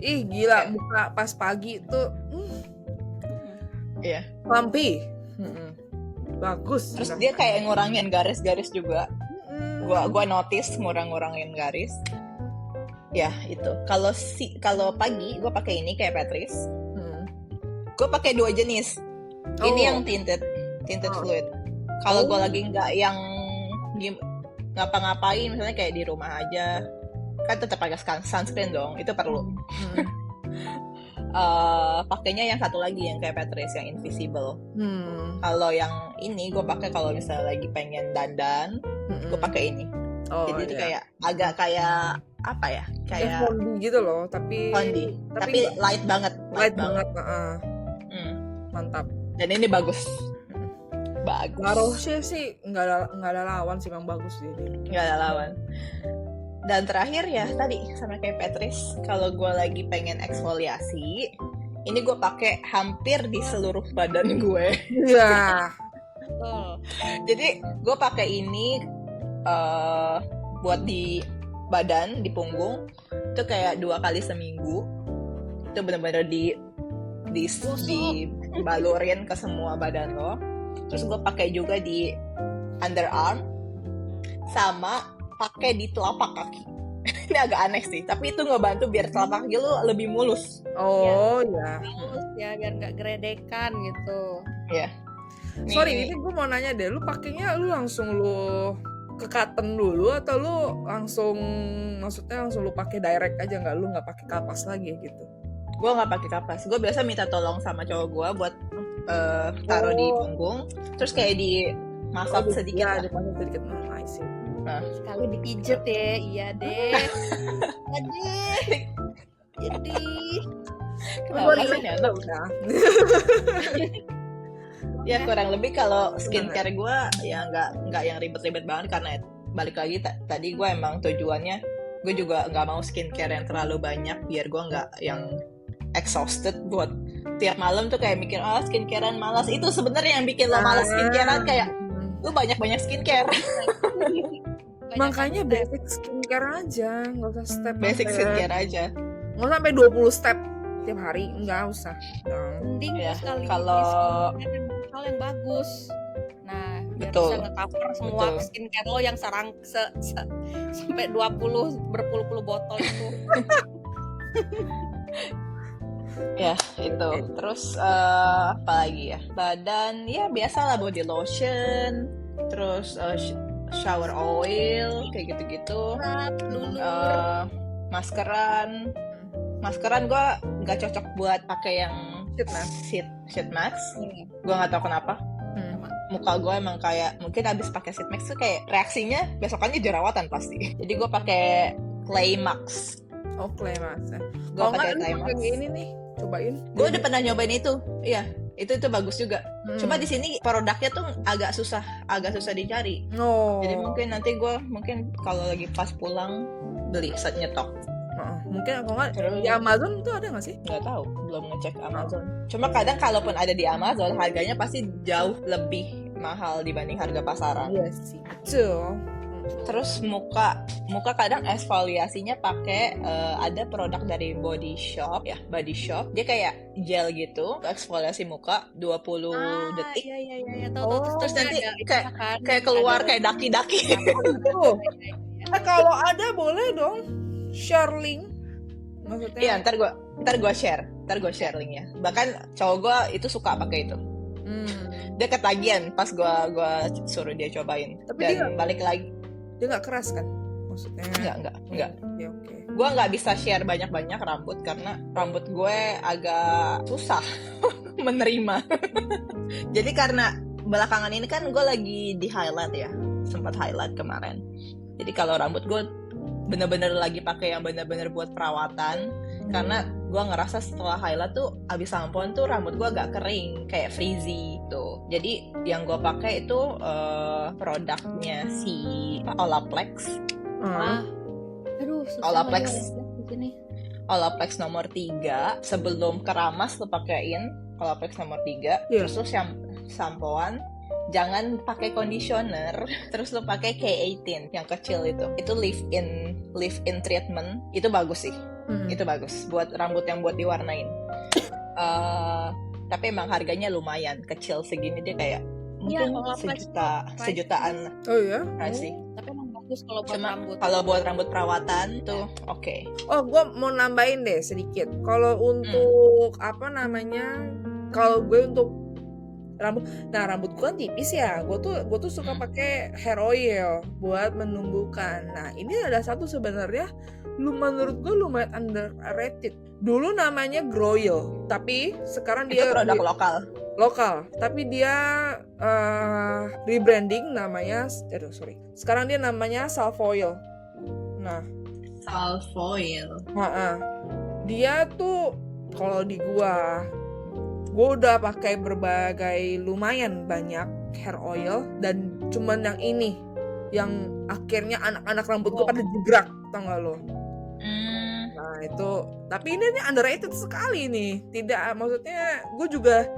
Ih gila, buka pas pagi tuh Iya. lampi. Bagus. Terus dia kayak ngurangin garis-garis juga. Gua notice ngurangin garis. Ya itu. Kalau pagi gue pakai ini kayak Patrice. Gue pakai 2 jenis. Ini yang tinted fluid. Kalau gue lagi nggak yang ngapa-ngapain, misalnya kayak di rumah aja, kan tetap pakai sunscreen dong. Itu perlu. Pakainya yang satu lagi yang kayak Patrice yang invisible. Kalau yang ini gue pakai kalau misalnya lagi pengen dandan, gue pakai ini. Jadi itu kayak agak kayak apa ya? Kayak fondi gitu loh, tapi light banget. Light banget. Mantap. Dan ini bagus. La Roche sih nggak ada lawan sih, memang bagus sih. Nggak ada lawan. Dan terakhir ya tadi sama kayak Patrice, kalau gue lagi pengen eksfoliasi, ini gue pakai hampir di seluruh badan gue. Iya. Jadi gue pakai ini buat di badan, di punggung, itu kayak 2 kali seminggu. Itu benar-benar dibalurin ke semua badan lo. Terus gue pakai juga di underarm, sama pakai di telapak kaki. Ini agak aneh sih, tapi itu ngebantu biar telapak kaki lo lebih mulus. Ya, biar nggak geredekan gitu. Ya. Sorry, ini gue mau nanya deh, lu pakainya lu langsung lu ke cotton dulu atau lu langsung, maksudnya langsung lu pakai direct aja, lu nggak pakai kapas lagi gitu? Gue nggak pakai kapas. Gue biasa minta tolong sama cowok gue buat taruh di punggung, terus kayak di massage sedikit. Ya, dipakai sedikit. I see. Sekali dipijet ya, iya deh. Jadi kenapa sih ya? Ya kurang lebih kalau skincare gue ya nggak yang ribet-ribet banget, karena balik lagi tadi gue emang tujuannya gue juga nggak mau skincare yang terlalu banyak biar gue nggak yang exhausted buat tiap malam tuh kayak mikir skincarean malas. Itu sebenarnya yang bikin lo malas skincare, kayak lu banyak skincare. Makanya basic skincare aja, nggak usah step skincare aja, nggak sampai 20 step tiap hari, nggak usah. Mending sekali kalau hal yang bagus. Nah, biar betul, bisa nge-cover semua skincare lo yang sampai 20 berpuluh-puluh botol itu. Ya itu. Terus apa lagi ya? Badan ya biasalah, body lotion, terus shower oil kayak gitu-gitu. Maskeran gue nggak cocok buat pakai yang sheet mask. Gue nggak tahu kenapa. Muka gue emang kayak mungkin abis pakai sheet mask tuh kayak reaksinya besokannya jerawatan pasti. Jadi gue pakai clay mask. Clay mask. Gue pakai clay mask. Ini nih, cobain. Gue udah pernah nyobain itu. Iya, itu bagus juga. Cuma di sini produknya tuh agak susah dicari. Jadi mungkin nanti gue kalau lagi pas pulang beli set nyetok. Mungkin kalau nggak di Amazon itu ada nggak sih? Nggak tahu, belum ngecek Amazon. Cuma kadang kalaupun ada di Amazon harganya pasti jauh lebih mahal dibanding harga pasaran. Iya sih, betul. Terus muka kadang eksfoliasinya pakai ada produk dari Body Shop. Dia kayak gel gitu, eksfoliasi muka 20 detik. Iya. Terus nanti kayak keluar kayak daki-daki. Kalau ada boleh dong share link. Maksudnya? Iya, ntar gue share linknya. Bahkan cowok gue itu suka pakai itu. Dia ketagihan pas gue suruh dia cobain. Tapi dan balik lagi. Dia nggak keras kan? Maksudnya? Enggak. Oke. Gue nggak bisa share banyak-banyak rambut karena rambut gue agak susah menerima. Jadi karena belakangan ini kan gue lagi di highlight ya, sempat highlight kemarin. Jadi kalau rambut gue bener-bener lagi pakai yang bener-bener buat perawatan, karena gue ngerasa setelah highlight tuh abis sampoan tuh rambut gue agak kering kayak frizzy tuh. Jadi yang gue pakai itu produknya si Olaplex. Aduh, susah Olaplex. lagi di sini. Olaplex nomor 3 sebelum keramas lo pakein Olaplex nomor 3. Iya. Terus lo sampoan, jangan pakai conditioner, terus lo pakai K18 yang kecil itu leave-in treatment. Itu bagus sih. Itu bagus buat rambut yang buat diwarnain. Tapi emang harganya lumayan kecil segini, dia kayak mungkin Olaplex sejutaan Oh ya? sih. Tapi emang bagus kalau buat Cuma rambut. kalau buat rambut perawatan tuh oke. Oh, gue mau nambahin deh sedikit. Kalau untuk apa namanya? Kalau gue untuk rambut, nah rambut gue kan tipis ya. Gue tuh suka pakai hair oil buat menumbuhkan. Nah ini ada satu sebenarnya, menurut gue lumayan underrated. Dulu namanya Groil, tapi sekarang Itu dia produk lokal. Tapi dia rebranding namanya. Sekarang dia namanya Salvoil. Nah. Salvoil. Dia tuh kalau di gue udah pakai berbagai lumayan banyak hair oil dan cuman yang ini yang akhirnya anak-anak rambut gue pada jegrak, tau gak lo? Nah itu, tapi ini underrated sekali nih. Tidak, maksudnya gue juga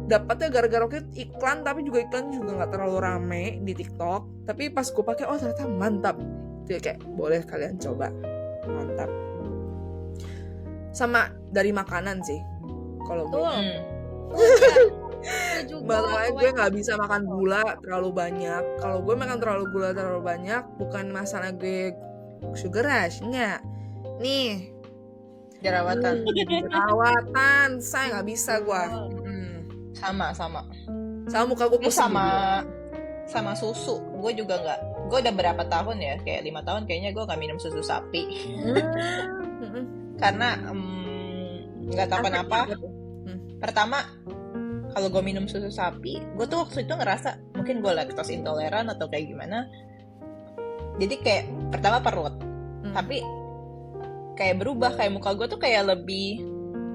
dapatnya gara-gara waktu itu iklan, tapi juga iklan juga nggak terlalu rame di TikTok. Tapi pas gue pakai, oh ternyata mantap. Jadi kayak boleh kalian coba, mantap. Sama dari makanan sih, kalau gue. Masalahnya gue nggak bisa makan gula terlalu banyak. Kalau gue makan gula terlalu banyak, bukan masalah gue sugar rush, enggak. Nih, Jerawatan. Saya nggak bisa gue. Sama Muka gue pusing. Sama susu. Gue juga nggak. Gue udah berapa tahun ya, kayak 5 tahun kayaknya gue nggak minum susu sapi. Karena nggak tahu kenapa. Pertama, kalau gue minum susu sapi, gue tuh waktu itu ngerasa mungkin gue lactose intoleran atau kayak gimana. Jadi kayak pertama perut, tapi kayak berubah, kayak muka gue tuh kayak lebih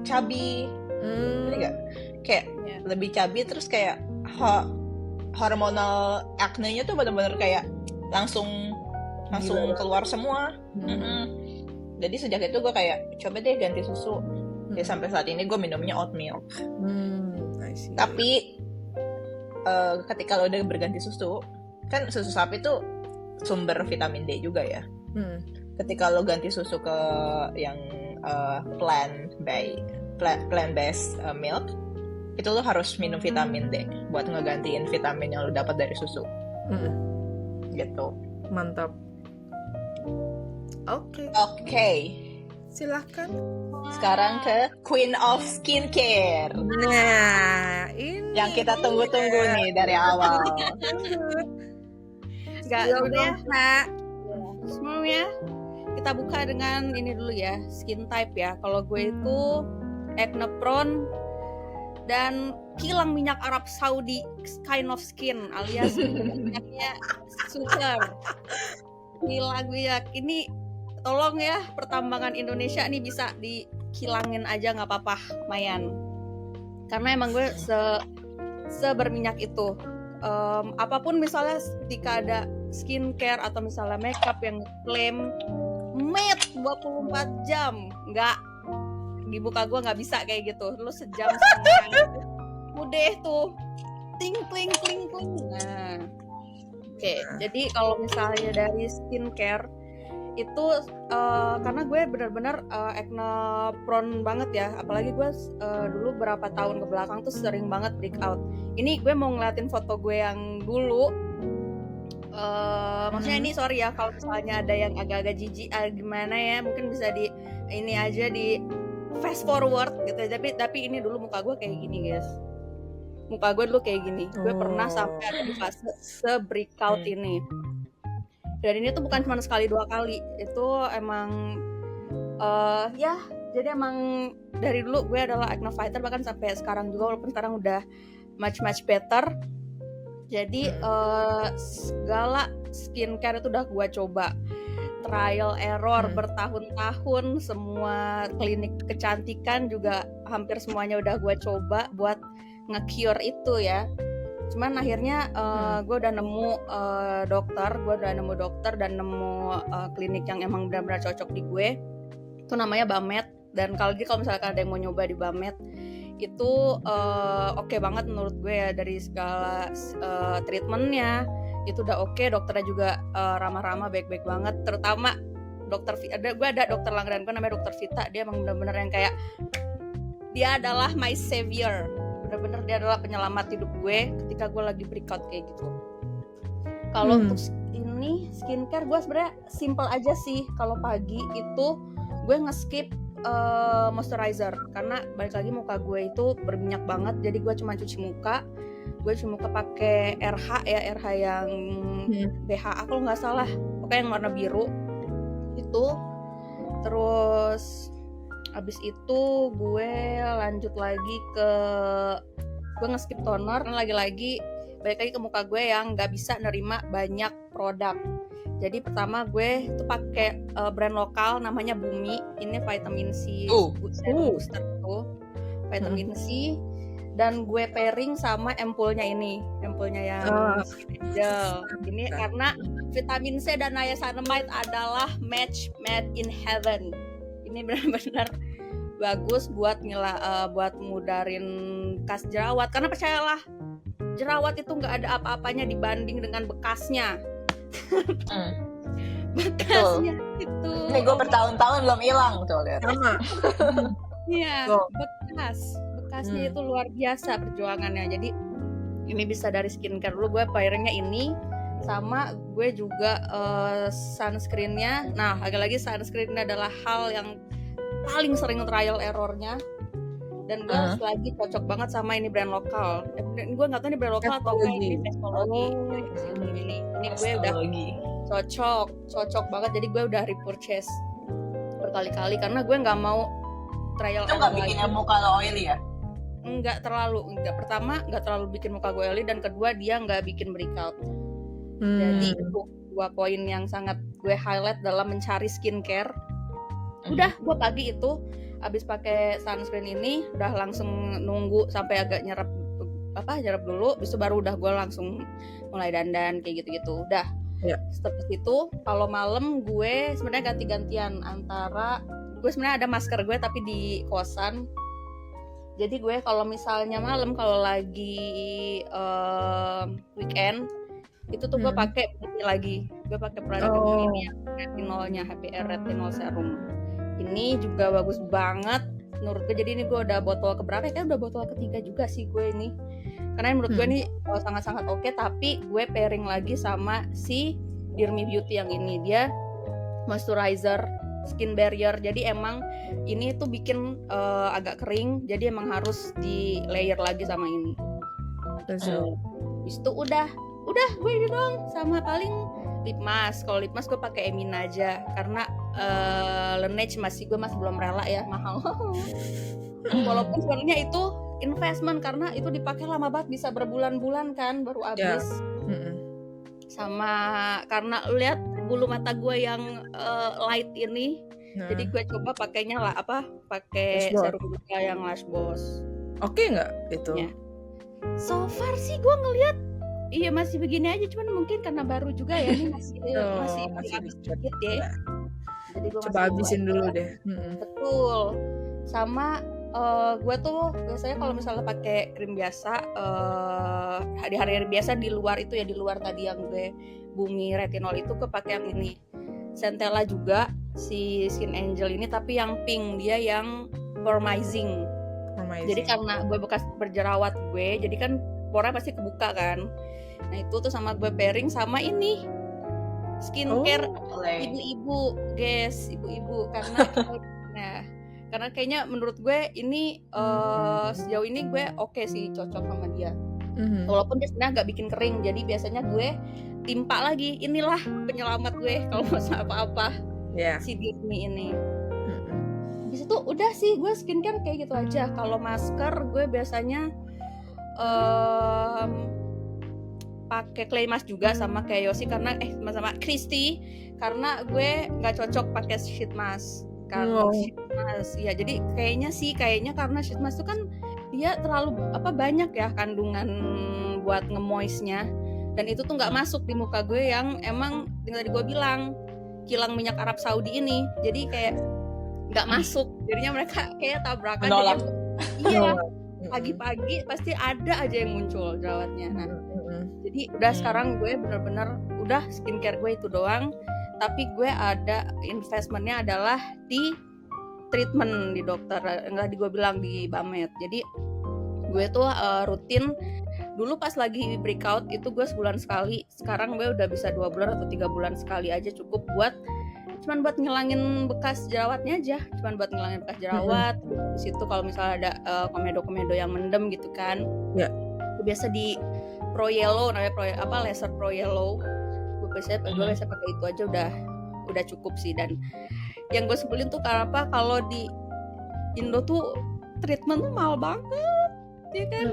chubby, enggak? Kayak lebih chubby, terus kayak hormonal acne-nya tuh benar-benar kayak langsung keluar semua. Jadi sejak itu gue kayak coba deh ganti susu. Ya sampai saat ini gue minumnya oat milk. Tapi ketika lo udah berganti susu, kan susu sapi tuh sumber vitamin D juga ya. Ketika lo ganti susu ke yang plant-based milk, itu lo harus minum vitamin D buat ngegantiin vitamin yang lo dapat dari susu. Gitu. Mantap. Oke. Silahkan. Sekarang ke Queen of Skincare. Nah, ini yang kita tunggu-tunggu nih dari awal. Enggak, udah ya. Sebelumnya kita buka dengan ini dulu ya, skin type ya. Kalau gue itu acne prone dan kilang minyak Arab Saudi kind of skin, alias minyaknya super. Gila gue ya, ini tolong ya pertambangan Indonesia nih bisa dikilangin aja, nggak apa-apa, lumayan. Karena emang gue seberminyak itu. Apapun misalnya ketika ada skincare atau misalnya makeup yang klaim matte 24 jam, nggak, di muka gue nggak bisa kayak gitu. Lu sejam setengah udah tuh ting kling. Nah, oke. Jadi kalau misalnya dari skincare itu karena gue benar-benar acne prone banget ya, apalagi gue dulu berapa tahun ke belakang tuh sering banget breakout. Ini gue mau ngeliatin foto gue yang dulu, maksudnya ini sorry ya kalau misalnya ada yang agak-agak jijik gimana ya, mungkin bisa di ini aja di fast forward gitu ya. Tapi ini dulu muka gue kayak gini guys, muka gue dulu kayak gini. Gue pernah sampai ada di fase se-breakout ini. Dan ini tuh bukan cuma sekali 2 kali, itu emang ya jadi emang dari dulu gue adalah acne fighter, bahkan sampai sekarang juga, walaupun sekarang udah much better. Jadi segala skincare itu udah gue coba, trial error bertahun-tahun, semua klinik kecantikan juga hampir semuanya udah gue coba buat nge-cure itu ya. Cuman akhirnya gue udah nemu dokter dan nemu klinik yang emang benar-benar cocok di gue. Itu namanya Bamet. Dan kalau misalkan ada yang mau nyoba di Bamet, itu oke banget menurut gue ya, dari segala treatmentnya itu udah oke. Dokternya juga ramah-ramah, baik-baik banget. Terutama gue ada dokter langganan gue namanya Dokter Vita. Dia emang bener-bener yang kayak dia adalah my savior, bener-bener dia adalah penyelamat hidup gue ketika gue lagi breakout kayak gitu. Kalau untuk ini skincare gue sebenarnya simple aja sih. Kalau pagi itu gue nge-skip moisturizer karena balik lagi muka gue itu berminyak banget, jadi gue cuma cuci muka pakai RH yang BHA kalau nggak salah, pokoknya yang warna biru itu. Terus abis itu gue lanjut lagi gue nge-skip toner, karena lagi-lagi balik lagi ke muka gue yang nggak bisa nerima banyak produk. Jadi pertama gue tuh pakai brand lokal namanya Bumi. Ini vitamin C booster tuh, vitamin C. Dan gue pairing sama ampulnya yang Skin Angel. Ini karena vitamin C dan niacinamide adalah match made in heaven. Ini benar-benar bagus buat mudarin bekas jerawat. Karena percayalah, jerawat itu nggak ada apa-apanya dibanding dengan bekasnya. Bekasnya itu. Ini gue bertahun-tahun belum hilang tuh lihat. Sama. Iya, bekasnya itu luar biasa perjuangannya. Jadi ini bisa dari skincare dulu, gue pairingnya ini sama gue juga sunscreennya. Nah, lagi-lagi sunscreennya adalah hal yang paling sering trial errornya. Dan gue lagi cocok banget sama ini brand lokal. Gue nggak tahu ini brand lokal atau ini Vestology. Ini gue udah cocok banget. Jadi gue udah repurchase berkali-kali karena gue nggak mau trial error. Itu nggak bikin muka lo oily ya? Pertama nggak terlalu bikin muka gue oily, dan kedua dia nggak bikin breakout. Jadi itu 2 poin yang sangat gue highlight dalam mencari skincare. Udah gue pagi itu abis pakai sunscreen ini udah langsung nunggu sampai agak nyerap dulu, habis itu baru udah gue langsung mulai dandan kayak gitu-gitu. Udah. Setelah itu kalau malam gue sebenarnya ganti-gantian antara gue sebenarnya ada masker gue tapi di kosan. Jadi gue kalau misalnya malam kalau lagi weekend itu tuh gue pakai ini lagi. Gue pakai produk ini yang retinolnya, HPR Retinol Serum. Ini juga bagus banget menurut gue. Jadi ini gue udah botol keberapa? Kayaknya udah botol ketiga juga sih gue ini. Karena menurut gue ini sangat-sangat oke. Tapi gue pairing lagi sama si Dirmi Beauty yang ini. Dia moisturizer skin barrier. Jadi emang ini tuh bikin agak kering. Jadi emang harus di layer lagi sama ini. Habis itu udah gue ini doang. Sama paling lip mask. Kalau lip mask gue pakai Emina aja karena Laneige masih belum rela ya, mahal. Walaupun sebenarnya itu investment karena itu dipakai lama banget, bisa berbulan-bulan kan baru habis. Sama karena lihat bulu mata gue yang light ini, jadi gue coba pakainya pakai serum muka yang Lash Boss. Oke nggak itu? Ya. So far sih gue ngelihat iya masih begini aja, cuman mungkin karena baru juga ya, ini masih habis dikit ya. Jadi gue coba habisin dulu deh. Betul. Sama gue tuh biasanya kalau misalnya pakai krim biasa di hari-hari biasa di luar tadi yang gue Bumi retinol itu gue pakai yang ini Centella juga si Skin Angel ini, tapi yang pink, dia yang pormizing. Jadi karena gue bekas berjerawat gue, jadi kan poranya pasti kebuka kan. Nah itu tuh sama gue pairing sama ini skincare ibu-ibu guys, ibu-ibu karena kayaknya menurut gue ini sejauh ini gue oke sih, cocok sama dia. Walaupun dia sebenarnya nggak bikin kering, jadi biasanya gue timpa lagi, inilah penyelamat gue kalau masalah apa-apa, si Dirmi ini. Habis itu udah sih gue skincare kayak gitu aja. Kalau masker gue biasanya pakai clay mask juga sama kayak Yosi karena sama Christy, karena gue nggak cocok pakai sheet mask karena sheet mask ya. Jadi kayaknya karena sheet mask itu kan dia terlalu banyak ya kandungan buat nge-moistnya, dan itu tuh nggak masuk di muka gue yang emang yang tadi gue bilang kilang minyak Arab Saudi ini, jadi kayak nggak masuk, jadinya mereka kayak tabrakan. Menolak. Jadi, iya, pagi-pagi pasti ada aja yang muncul jerawatnya. Nah, jadi udah sekarang gue bener-bener udah skincare gue itu doang, tapi gue ada investmentnya adalah di treatment di dokter, nggak gue bilang di Bamet. Jadi gue tuh rutin. Dulu pas lagi breakout itu gue sebulan sekali, sekarang gue udah bisa 2 bulan atau 3 bulan sekali aja cukup cuman buat ngilangin bekas jerawatnya aja, cuman buat ngilangin bekas jerawat. Di situ kalau misalnya ada komedo-komedo yang mendem gitu kan, ya, biasa di Pro Yellow, namanya laser Pro Yellow. Gue biasa pakai itu aja udah cukup sih. Dan yang gue sebelin tuh kenapa kalau di Indo tuh treatment tuh mahal banget, ya kan?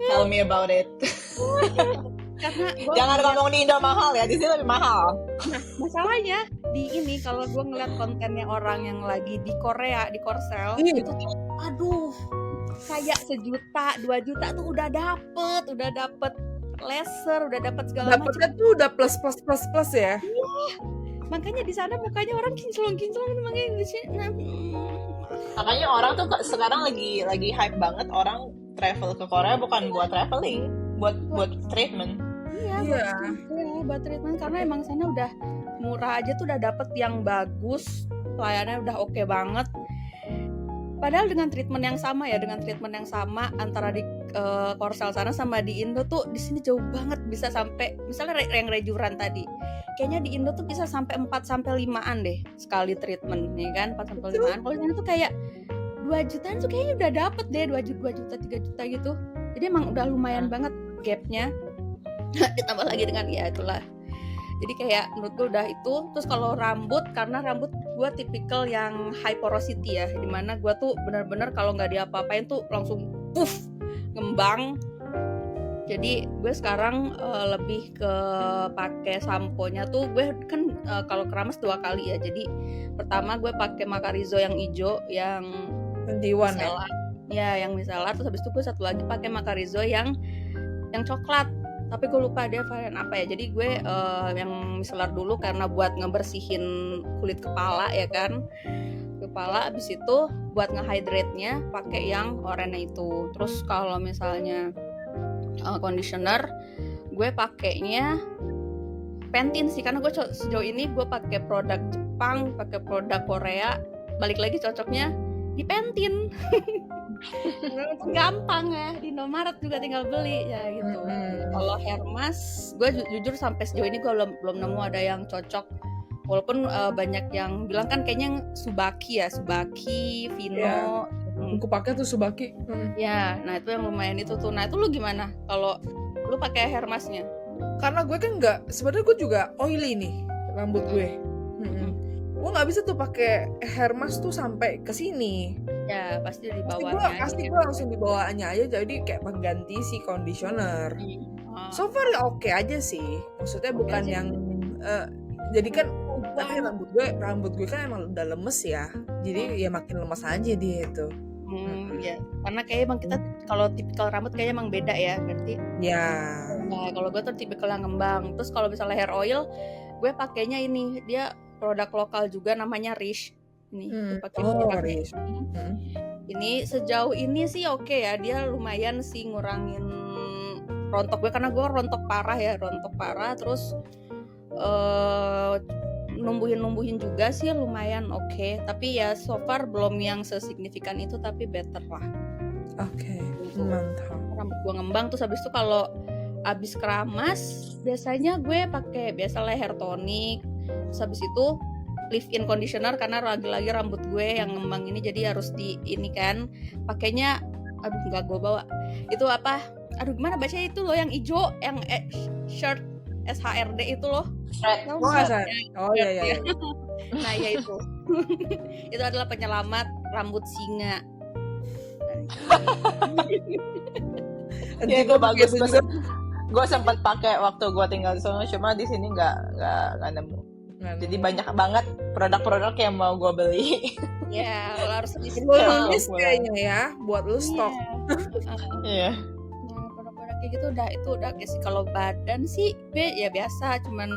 Tell me about it. Karena Jangan ngomong di Indo mahal ya, di sini lebih mahal. Nah, masalahnya di ini kalau gue ngeliat kontennya orang yang lagi di Korea, di Korsel, itu tuh, aduh, kayak 1 juta, 2 juta tuh udah dapet laser, udah dapet segala macam. Dapetnya tuh udah plus ya. Makanya di sana mukanya orang kinclong makanya di sini. Makanya orang tuh sekarang lagi hype banget, orang travel ke Korea bukan buat traveling, buat treatment. Iya. Buat treatment, karena emang sana udah murah aja tuh udah dapet yang bagus, pelayanannya udah oke banget. Padahal dengan treatment yang sama antara di Korsel sana sama di Indo tuh di sini jauh banget, bisa sampai misalnya yang rejuran tadi. Kayaknya di Indo tuh bisa sampai 4-5an deh sekali treatment, ya kan? 4-5an. Kalau di sana tuh kayak 2 jutaan tuh kayaknya udah dapet deh, 2 juta, 3 juta gitu. Jadi emang udah lumayan banget gapnya. Ditambah lagi dengan ya itulah. Jadi kayak menurut gue udah itu. Terus kalau rambut, karena rambut gue tipikal yang high porosity ya, dimana gue tuh benar-benar kalau nggak diapa-apain tuh langsung puff ngembang. Jadi gue sekarang lebih ke pakai sampo-nya tuh gue kan kalau keramas 2 kali ya. Jadi pertama gue pakai Macarizo yang hijau yang Diwan ya, yang micellar. Terus habis itu gue satu lagi pakai Macarizo yang coklat. Tapi gue lupa dia varian apa ya. Jadi gue yang micellar dulu karena buat ngebersihin kulit kepala ya kan. Kepala, abis itu buat ngehydrate-nya pakai yang oranye itu. Terus kalau misalnya conditioner, gue pakainya Pantene sih, karena gue sejauh ini gue pakai produk Jepang, pakai produk Korea. Balik lagi cocoknya di Pantene. Gampang ya, di Indomaret juga tinggal beli ya gitu. Kalau hair mask, gue jujur sampai sejauh ini gue belum nemu ada yang cocok. Walaupun banyak yang bilang kan kayaknya Subaki, Vino. Yeah. Aku pakai tuh Subaki. Ya, nah itu yang lumayan itu tuh. Nah itu lu gimana? Kalau lu pakai hair masknya? Karena gue kan sebenarnya gue juga oily nih rambut gue. Gue nggak bisa tuh pakai hair mask tuh sampai ke sini. Ya pasti di bawahnya. Pasti gue langsung di bawahnya aja. Jadi kayak pengganti si conditioner. So far ya oke aja sih. Maksudnya bukan aja yang jadi kan. Tapi rambut gue kan emang udah lemes ya, jadi ya makin lemes aja dia itu. Ya, karena kayak emang kita kalau tipikal rambut kayaknya emang beda ya, berarti. Ya. Nah, kalau gue tuh tipikal yang ngembang. Terus kalau misalnya hair oil, gue pakainya ini, dia produk lokal juga namanya Rish. Ini pakai produk Rish. Ini sejauh ini sih oke ya, dia lumayan sih ngurangin rontok gue karena gue rontok parah, terus numbuhin juga sih lumayan oke. Tapi ya so far belum yang sesignifikan itu, tapi better lah. Oke, mantap. Rambut gue ngembang. Terus habis itu kalau abis keramas biasanya gue pakai hair tonic. Terus habis itu leave-in conditioner karena lagi-lagi rambut gue yang ngembang ini, jadi harus di ini kan pakainya. Aduh nggak gue bawa itu apa, aduh gimana bacanya itu loh yang hijau yang shirt SHRD itu loh. Oh iya. Nah ya itu itu adalah penyelamat rambut singa. Ya itu bagus. Gue sempat pakai waktu gue tinggal di sana, cuma di sini nggak nemu. Jadi banyak banget produk-produk yang mau gue beli. Ya, lo harus Lu research. list kayaknya ya buat lu stok. Iya. Nah, produk-produk kayak gitu itu udah kayak sih. Kalau badan sih ya biasa, cuman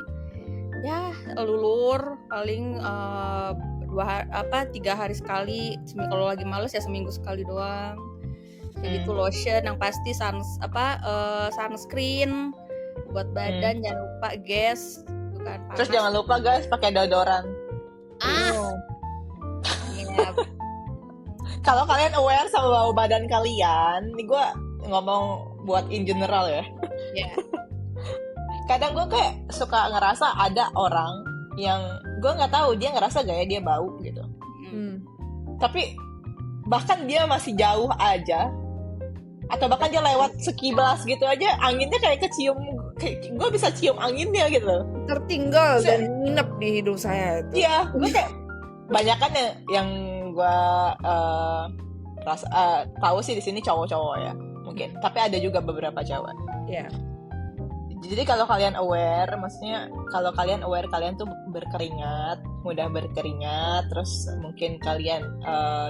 ya lulur paling 3 hari sekali. Kalau lagi males ya seminggu sekali doang. Kayak gitu. Lotion yang pasti sunscreen buat badan, jangan lupa guys. Bukan panas. Terus jangan lupa guys pakai deodoran. Iya. Kalau kalian aware sama bau badan kalian, ini gue ngomong buat in general ya. Ya. Kadang gue kayak suka ngerasa ada orang yang gue nggak tahu dia ngerasa gak ya dia bau gitu. Tapi bahkan dia masih jauh aja, atau bahkan dia lewat sekibas gitu aja, anginnya kayak kecium, gue bisa cium anginnya gitu. Tertinggal dan nginep di hidung saya itu. Iya, gue kayak banyakan yang gue tahu sih di sini cowok-cowok ya mungkin, tapi ada juga beberapa cewek. Iya. Jadi kalau kalian aware, maksudnya kalau kalian aware kalian tuh mudah berkeringat, terus mungkin kalian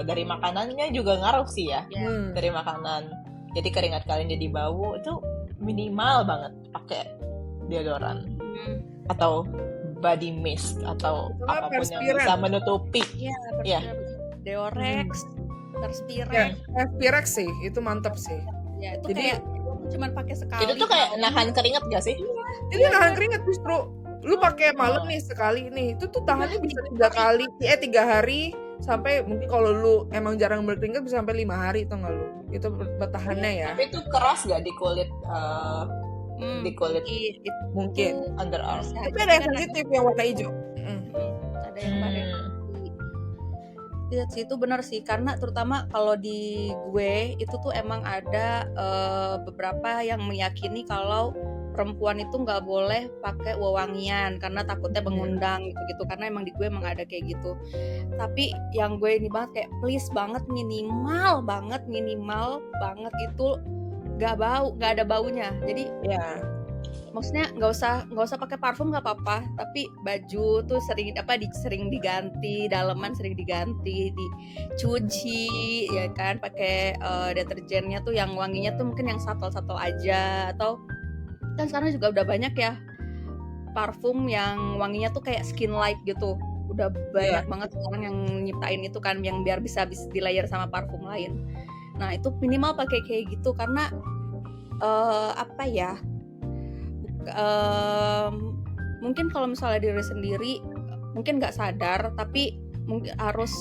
dari makanannya juga ngaruh sih ya. Dari makanan, jadi keringat kalian jadi bau, itu minimal banget pakai deodoran atau body mist atau apapun yang bisa menutupi. Iya. Deorex, Perspirex. Perspirex sih, itu mantap sih. Ya itu jadi, kayak cuman pakai sekali. Itu tuh kayak nahan keringat gak sih? Jadi nahan keringat justru. Lu pakai malam nih sekali nih, itu tuh tahannya bisa 3 hari sampai mungkin kalau lu emang jarang berkeringat bisa sampai 5 hari, tau gak lu? Itu bertahannya ya. Tapi itu keras gak di kulit? Di kulit mungkin underarm. Tapi ada yang sensitif yang warna hijau. Ada yang pada sih, itu benar sih, karena terutama kalau di gue itu tuh emang ada beberapa yang meyakini kalau perempuan itu nggak boleh pakai wewangian karena takutnya mengundang gitu, karena emang di gue emang ada kayak gitu. Tapi yang gue ini banget kayak please banget, minimal banget itu nggak ada baunya. Jadi ya maksudnya nggak usah pakai parfum nggak apa-apa, tapi baju tuh sering diganti, daleman sering diganti, dicuci ya kan, pakai deterjennya tuh yang wanginya tuh mungkin yang subtle aja, atau kan sekarang juga udah banyak ya parfum yang wanginya tuh kayak skin light gitu, udah banyak banget orang yang nyiptain itu kan, yang biar bisa di layer sama parfum lain. Nah itu minimal pakai kayak gitu, karena mungkin kalau misalnya diri sendiri mungkin nggak sadar, tapi mungkin harus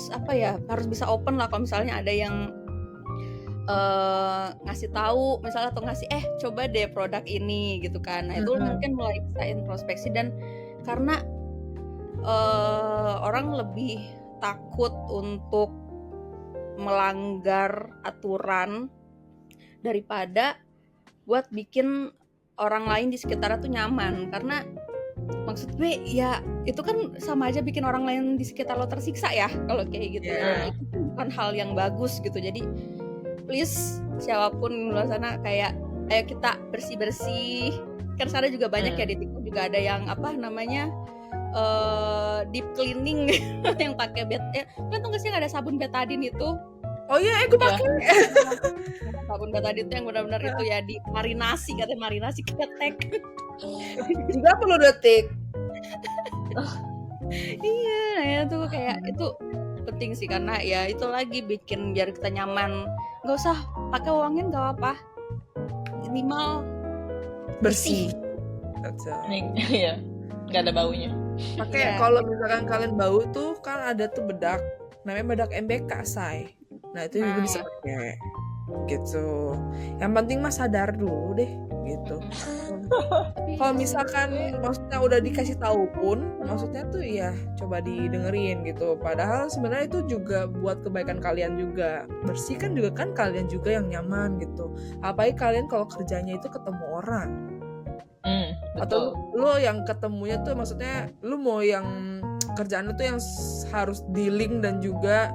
bisa open lah kalau misalnya ada yang ngasih tahu misalnya, atau ngasih coba deh produk ini gitu kan. Nah itu mungkin mulai bisa introspeksi, dan karena orang lebih takut untuk melanggar aturan daripada buat bikin orang lain di sekitarnya tuh nyaman. Karena maksud gue ya itu kan sama aja bikin orang lain di sekitar lo tersiksa ya kalau kayak gitu. Itu bukan hal yang bagus gitu. Jadi please siapapun di luar sana, kayak ayo kita bersih-bersih. Kan sekarang juga banyak ya di TikTok juga ada yang deep cleaning yang pakai kan tuh nggak sih ada sabun betadine itu? Oh iya, gue pakai. Sabun betadine itu yang benar-benar itu ya dimarinasi, katanya marinasi ketek. 30 detik. Iya, ya tuh kayak itu penting sih, karena ya itu lagi bikin biar kita nyaman. Nggak usah pakai wangian, nggak apa-apa. Minimal bersih. Iya, nggak ada baunya. Pakai kalau misalkan kalian bau tuh kan ada tuh bedak, namanya bedak MBK, say. Nah itu juga bisa pakai gitu. Yang penting mah sadar dulu deh gitu. Kalau misalkan maksudnya udah dikasih tahu pun, maksudnya tuh ya coba didengerin gitu. Padahal sebenarnya itu juga buat kebaikan kalian juga. Bersih kan juga kan kalian juga yang nyaman gitu. Apalagi kalian kalau kerjanya itu ketemu orang. Atau lo yang ketemunya tuh maksudnya lo mau yang kerjaan lo tuh yang harus dealing dan juga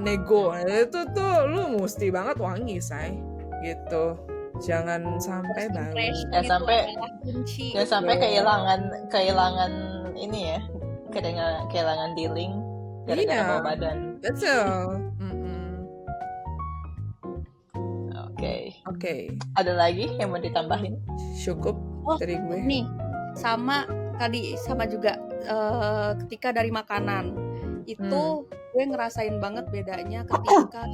nego, itu tuh lu mesti banget wangi, say, gitu. Jangan sampai ya sampai kehilangan ini ya, kehilangan dealing gara-gara Iya. bawa badan. Betul. Oke. Ada lagi yang mau ditambahin? Cukup dari gue. Nih, sama juga ketika dari makanan itu gue ngerasain banget bedanya ketika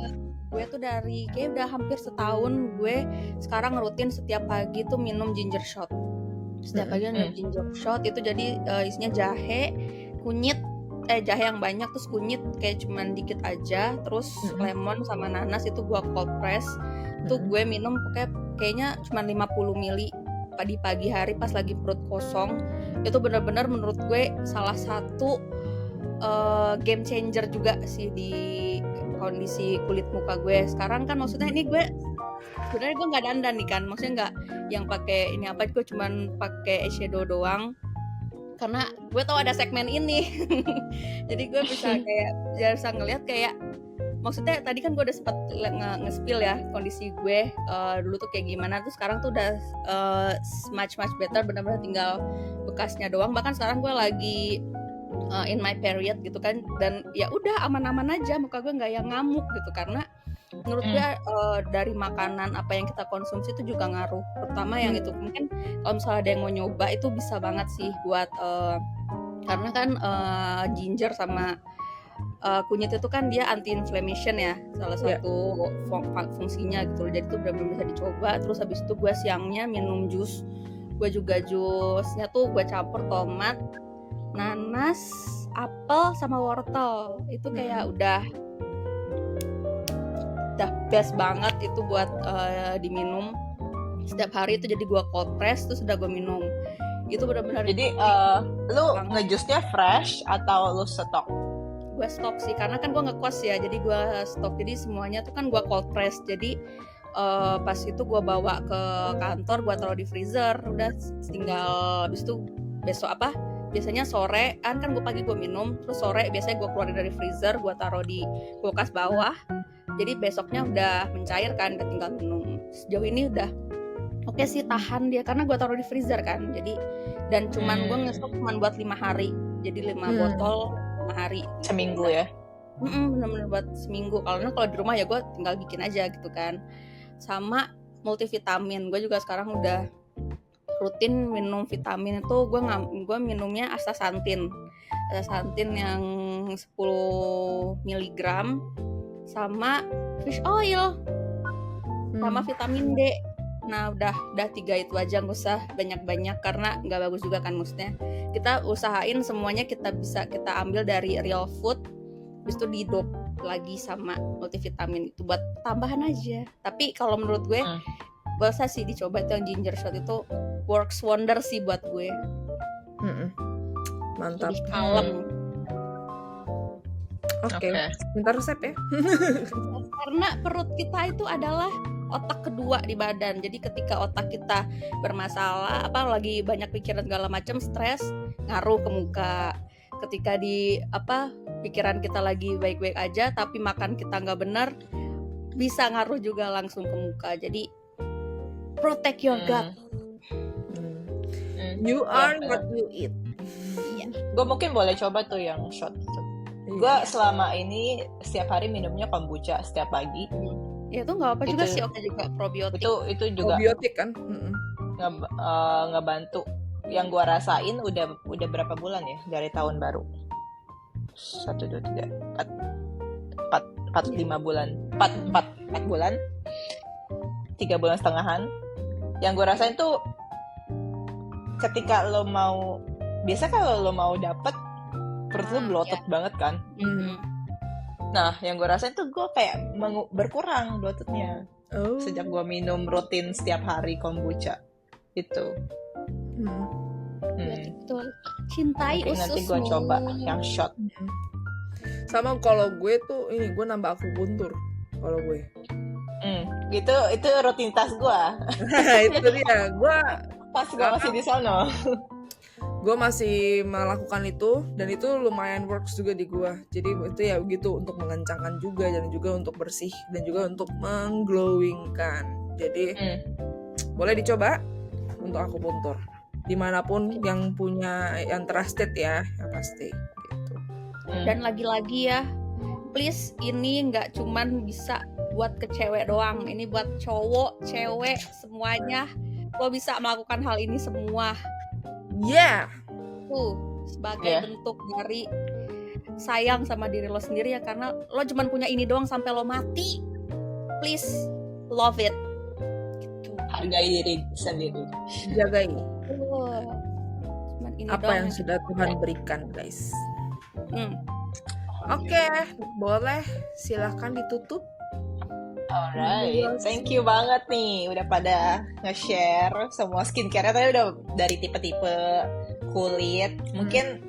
gue tuh dari kayak udah hampir setahun gue sekarang rutin setiap pagi tuh minum ginger shot. Setiap pagi minum ginger shot itu jadi isinya jahe, kunyit, jahe yang banyak, terus kunyit kayak cuman dikit aja, terus lemon sama nanas itu gue cold press. Tuh gue minum kayaknya cuma 50 mili di pagi hari pas lagi perut kosong. Itu benar-benar menurut gue salah satu game changer juga sih di kondisi kulit muka gue sekarang. Kan maksudnya ini gue sebenarnya gue nggak dandan nih kan, maksudnya nggak yang pakai ini apa, gue cuman pakai eyeshadow doang karena gue tahu ada segmen ini. Jadi gue bisa kayak bisa ngeliat kayak, maksudnya tadi kan gue udah sempat nge-spill ya kondisi gue dulu tuh kayak gimana, tuh sekarang tuh udah much better, benar-benar tinggal bekasnya doang. Bahkan sekarang gue lagi in my period gitu kan, dan ya udah aman-aman aja, muka gue nggak yang ngamuk gitu. Karena menurut gue dari makanan apa yang kita konsumsi itu juga ngaruh. Pertama yang itu mungkin kalau misalnya ada yang mau nyoba itu bisa banget sih buat karena kan ginger sama kunyit itu kan dia anti inflammation ya, salah satu fungsinya gitu. Jadi itu benar-benar bisa dicoba. Terus habis itu gue siangnya minum jus. Gue juga jusnya tuh gue campur tomat, nanas, apel sama wortel. Itu kayak udah best banget itu buat diminum setiap hari. Itu jadi gue cold press terus udah gue minum. Itu benar-benar. Jadi lu ngejusnya fresh atau lu stok? Gue stok sih, karena kan gue ngekos ya, jadi gue stok. Jadi semuanya tuh kan gue cold press. Jadi pas itu gue bawa ke kantor, gue taruh di freezer. Udah tinggal habis itu besok biasanya sore kan gue pagi gue minum, terus sore biasanya gue keluarin dari freezer, gue taruh di kulkas bawah. Jadi besoknya udah mencair kan, udah tinggal minum. Sejauh ini udah oke sih, tahan dia karena gue taruh di freezer kan. Jadi dan cuman gue ngestok cuman buat 5 hari. Jadi 5 botol 5 hari. Seminggu ya? Bener-bener buat seminggu. Kalau di rumah ya gue tinggal bikin aja gitu kan. Sama multivitamin, gue juga sekarang udah rutin minum vitamin itu. Gue minumnya astaxanthin yang 10 mg sama fish oil sama vitamin D. Nah udah 3 itu aja, nggak usah banyak-banyak karena nggak bagus juga kan. Maksudnya kita usahain semuanya kita ambil dari real food, habis itu di-dope lagi sama multivitamin itu buat tambahan aja. Tapi kalau menurut gue bisa sih dicoba itu yang ginger shot, itu works wonder sih buat gue. Mantap. Lebih kalem. Oke. Minta resep ya. Karena perut kita itu adalah otak kedua di badan. Jadi ketika otak kita bermasalah, lagi banyak pikiran segala macam, stres, ngaruh ke muka. Ketika pikiran kita lagi baik-baik aja tapi makan kita nggak benar, bisa ngaruh juga langsung ke muka. Jadi protect your gut. You are what you eat. Gue mungkin boleh coba tuh yang shot itu. Gue selama ini setiap hari minumnya kombucha setiap pagi. Ya itu nggak apa juga sih, oke juga probiotik. Itu juga probiotik kan. Ngebantu. Yang gue rasain udah berapa bulan ya dari tahun baru. 1, 2, 3, 4, 5 bulan. 4 bulan. 3 bulan setengahan. Yang gue rasain tuh ketika lo mau, biasa kalau lo mau dapet perut lo bloated banget kan. Nah yang gue rasain tuh gue kayak berkurang bloatednya sejak gue minum rutin setiap hari kombucha itu. Betul. Cintai ususmu. Nanti gue coba yang shot. Sama kalau gue tuh gue nambah akupuntur kalau gue. Itu rutinitas gue. Itu dia. Gue masih di sana. Gue masih melakukan itu dan itu lumayan works juga di gue. Jadi itu ya gitu, untuk mengencangkan juga dan juga untuk bersih dan juga untuk mengglowingkan. Jadi boleh dicoba untuk akupuntur. dimanapun yang punya yang trusted ya, yang pasti gitu. Dan lagi-lagi ya, please ini nggak cuman bisa buat ke cewek doang, ini buat cowok, cewek, semuanya lo bisa melakukan hal ini semua. Yeah. Sebagai bentuk dari sayang sama diri lo sendiri ya, karena lo cuman punya ini doang sampai lo mati. Please love it. Gitu. Hargai diri sendiri. Jagai Cuman ini apa doang yang sudah Tuhan berikan, guys. Oke, boleh silahkan ditutup. Alright, thank you banget nih udah pada nge-share semua skincare-nya. Tadi udah dari tipe-tipe kulit. Mungkin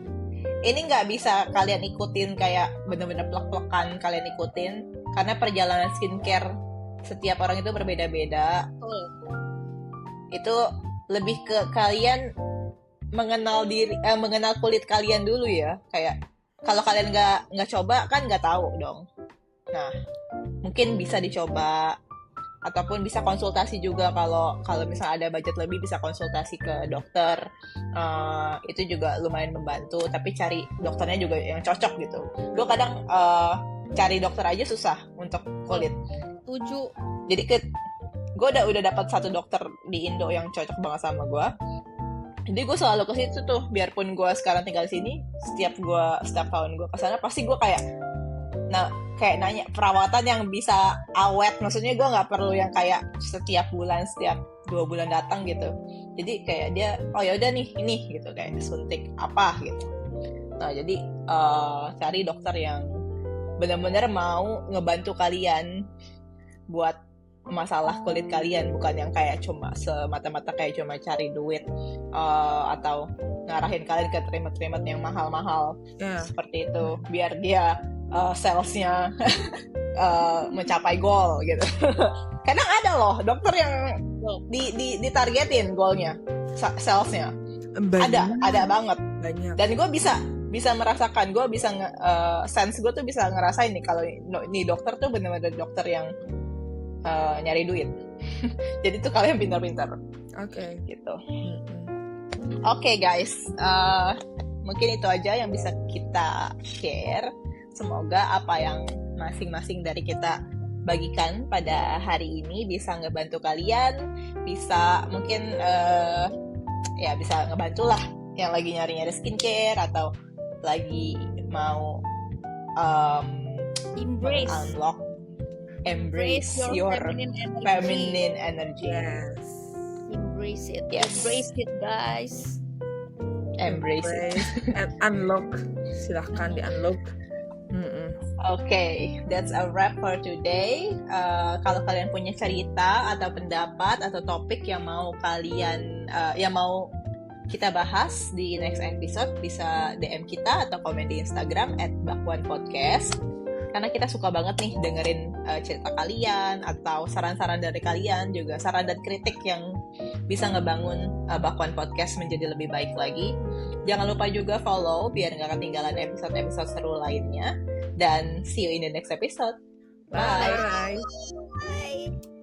ini nggak bisa kalian ikutin kayak bener-bener plek-plekan kalian ikutin, karena perjalanan skincare setiap orang itu berbeda-beda. Itu lebih ke kalian mengenal diri, mengenal kulit kalian dulu ya. Kayak kalau kalian nggak coba kan nggak tahu dong. Nah, mungkin bisa dicoba ataupun bisa konsultasi juga. Kalau misalnya ada budget lebih bisa konsultasi ke dokter. Itu juga lumayan membantu, tapi cari dokternya juga yang cocok gitu. Gue kadang cari dokter aja susah untuk kulit. Setuju. Jadi gue udah dapat satu dokter di Indo yang cocok banget sama gue. Jadi gue selalu ke situ tuh, biarpun gue sekarang tinggal di sini, setiap tahun gue kesana pasti gue kayak nanya perawatan yang bisa awet. Maksudnya gue nggak perlu yang kayak setiap 2 bulan datang gitu. Jadi kayak dia, oh ya udah nih ini gitu, kayak suntik apa gitu. Nah jadi cari dokter yang benar-benar mau ngebantu kalian buat masalah kulit kalian, bukan yang kayak cuma semata-mata kayak cuma cari duit atau ngarahin kalian ke treatment yang mahal-mahal seperti itu biar dia salesnya mencapai goal gitu. Kadang ada loh dokter yang ditargetin goalnya, salesnya. Ada banget. Banyak. Dan gue bisa merasakan, gue bisa sense gue tuh bisa ngerasain nih kalau ini dokter tuh bener-bener dokter yang nyari duit. Jadi tuh kalian pintar-pintar. Oke. Gitu. Oke, guys, mungkin itu aja yang bisa kita share. Semoga apa yang masing-masing dari kita bagikan pada hari ini bisa ngebantu kalian, bisa mungkin ya bisa ngebantu lah yang lagi nyari-nyari skincare atau lagi mau embrace your feminine energy. Yes. Embrace it. Yes. Embrace it, guys. Embrace it. And unlock. Silahkan di-unlock. Okay, that's a wrap for today. Kalau kalian punya cerita atau pendapat atau topik yang mau kalian yang mau kita bahas di next episode, bisa DM kita atau komen di Instagram @bakwanpodcast. Karena kita suka banget nih dengerin cerita kalian atau saran-saran dari kalian, juga saran dan kritik yang bisa ngebangun Bakwan Podcast menjadi lebih baik lagi. Jangan lupa juga follow biar nggak ketinggalan episode-episode seru lainnya. Dan see you in the next episode. Bye. Bye. Bye.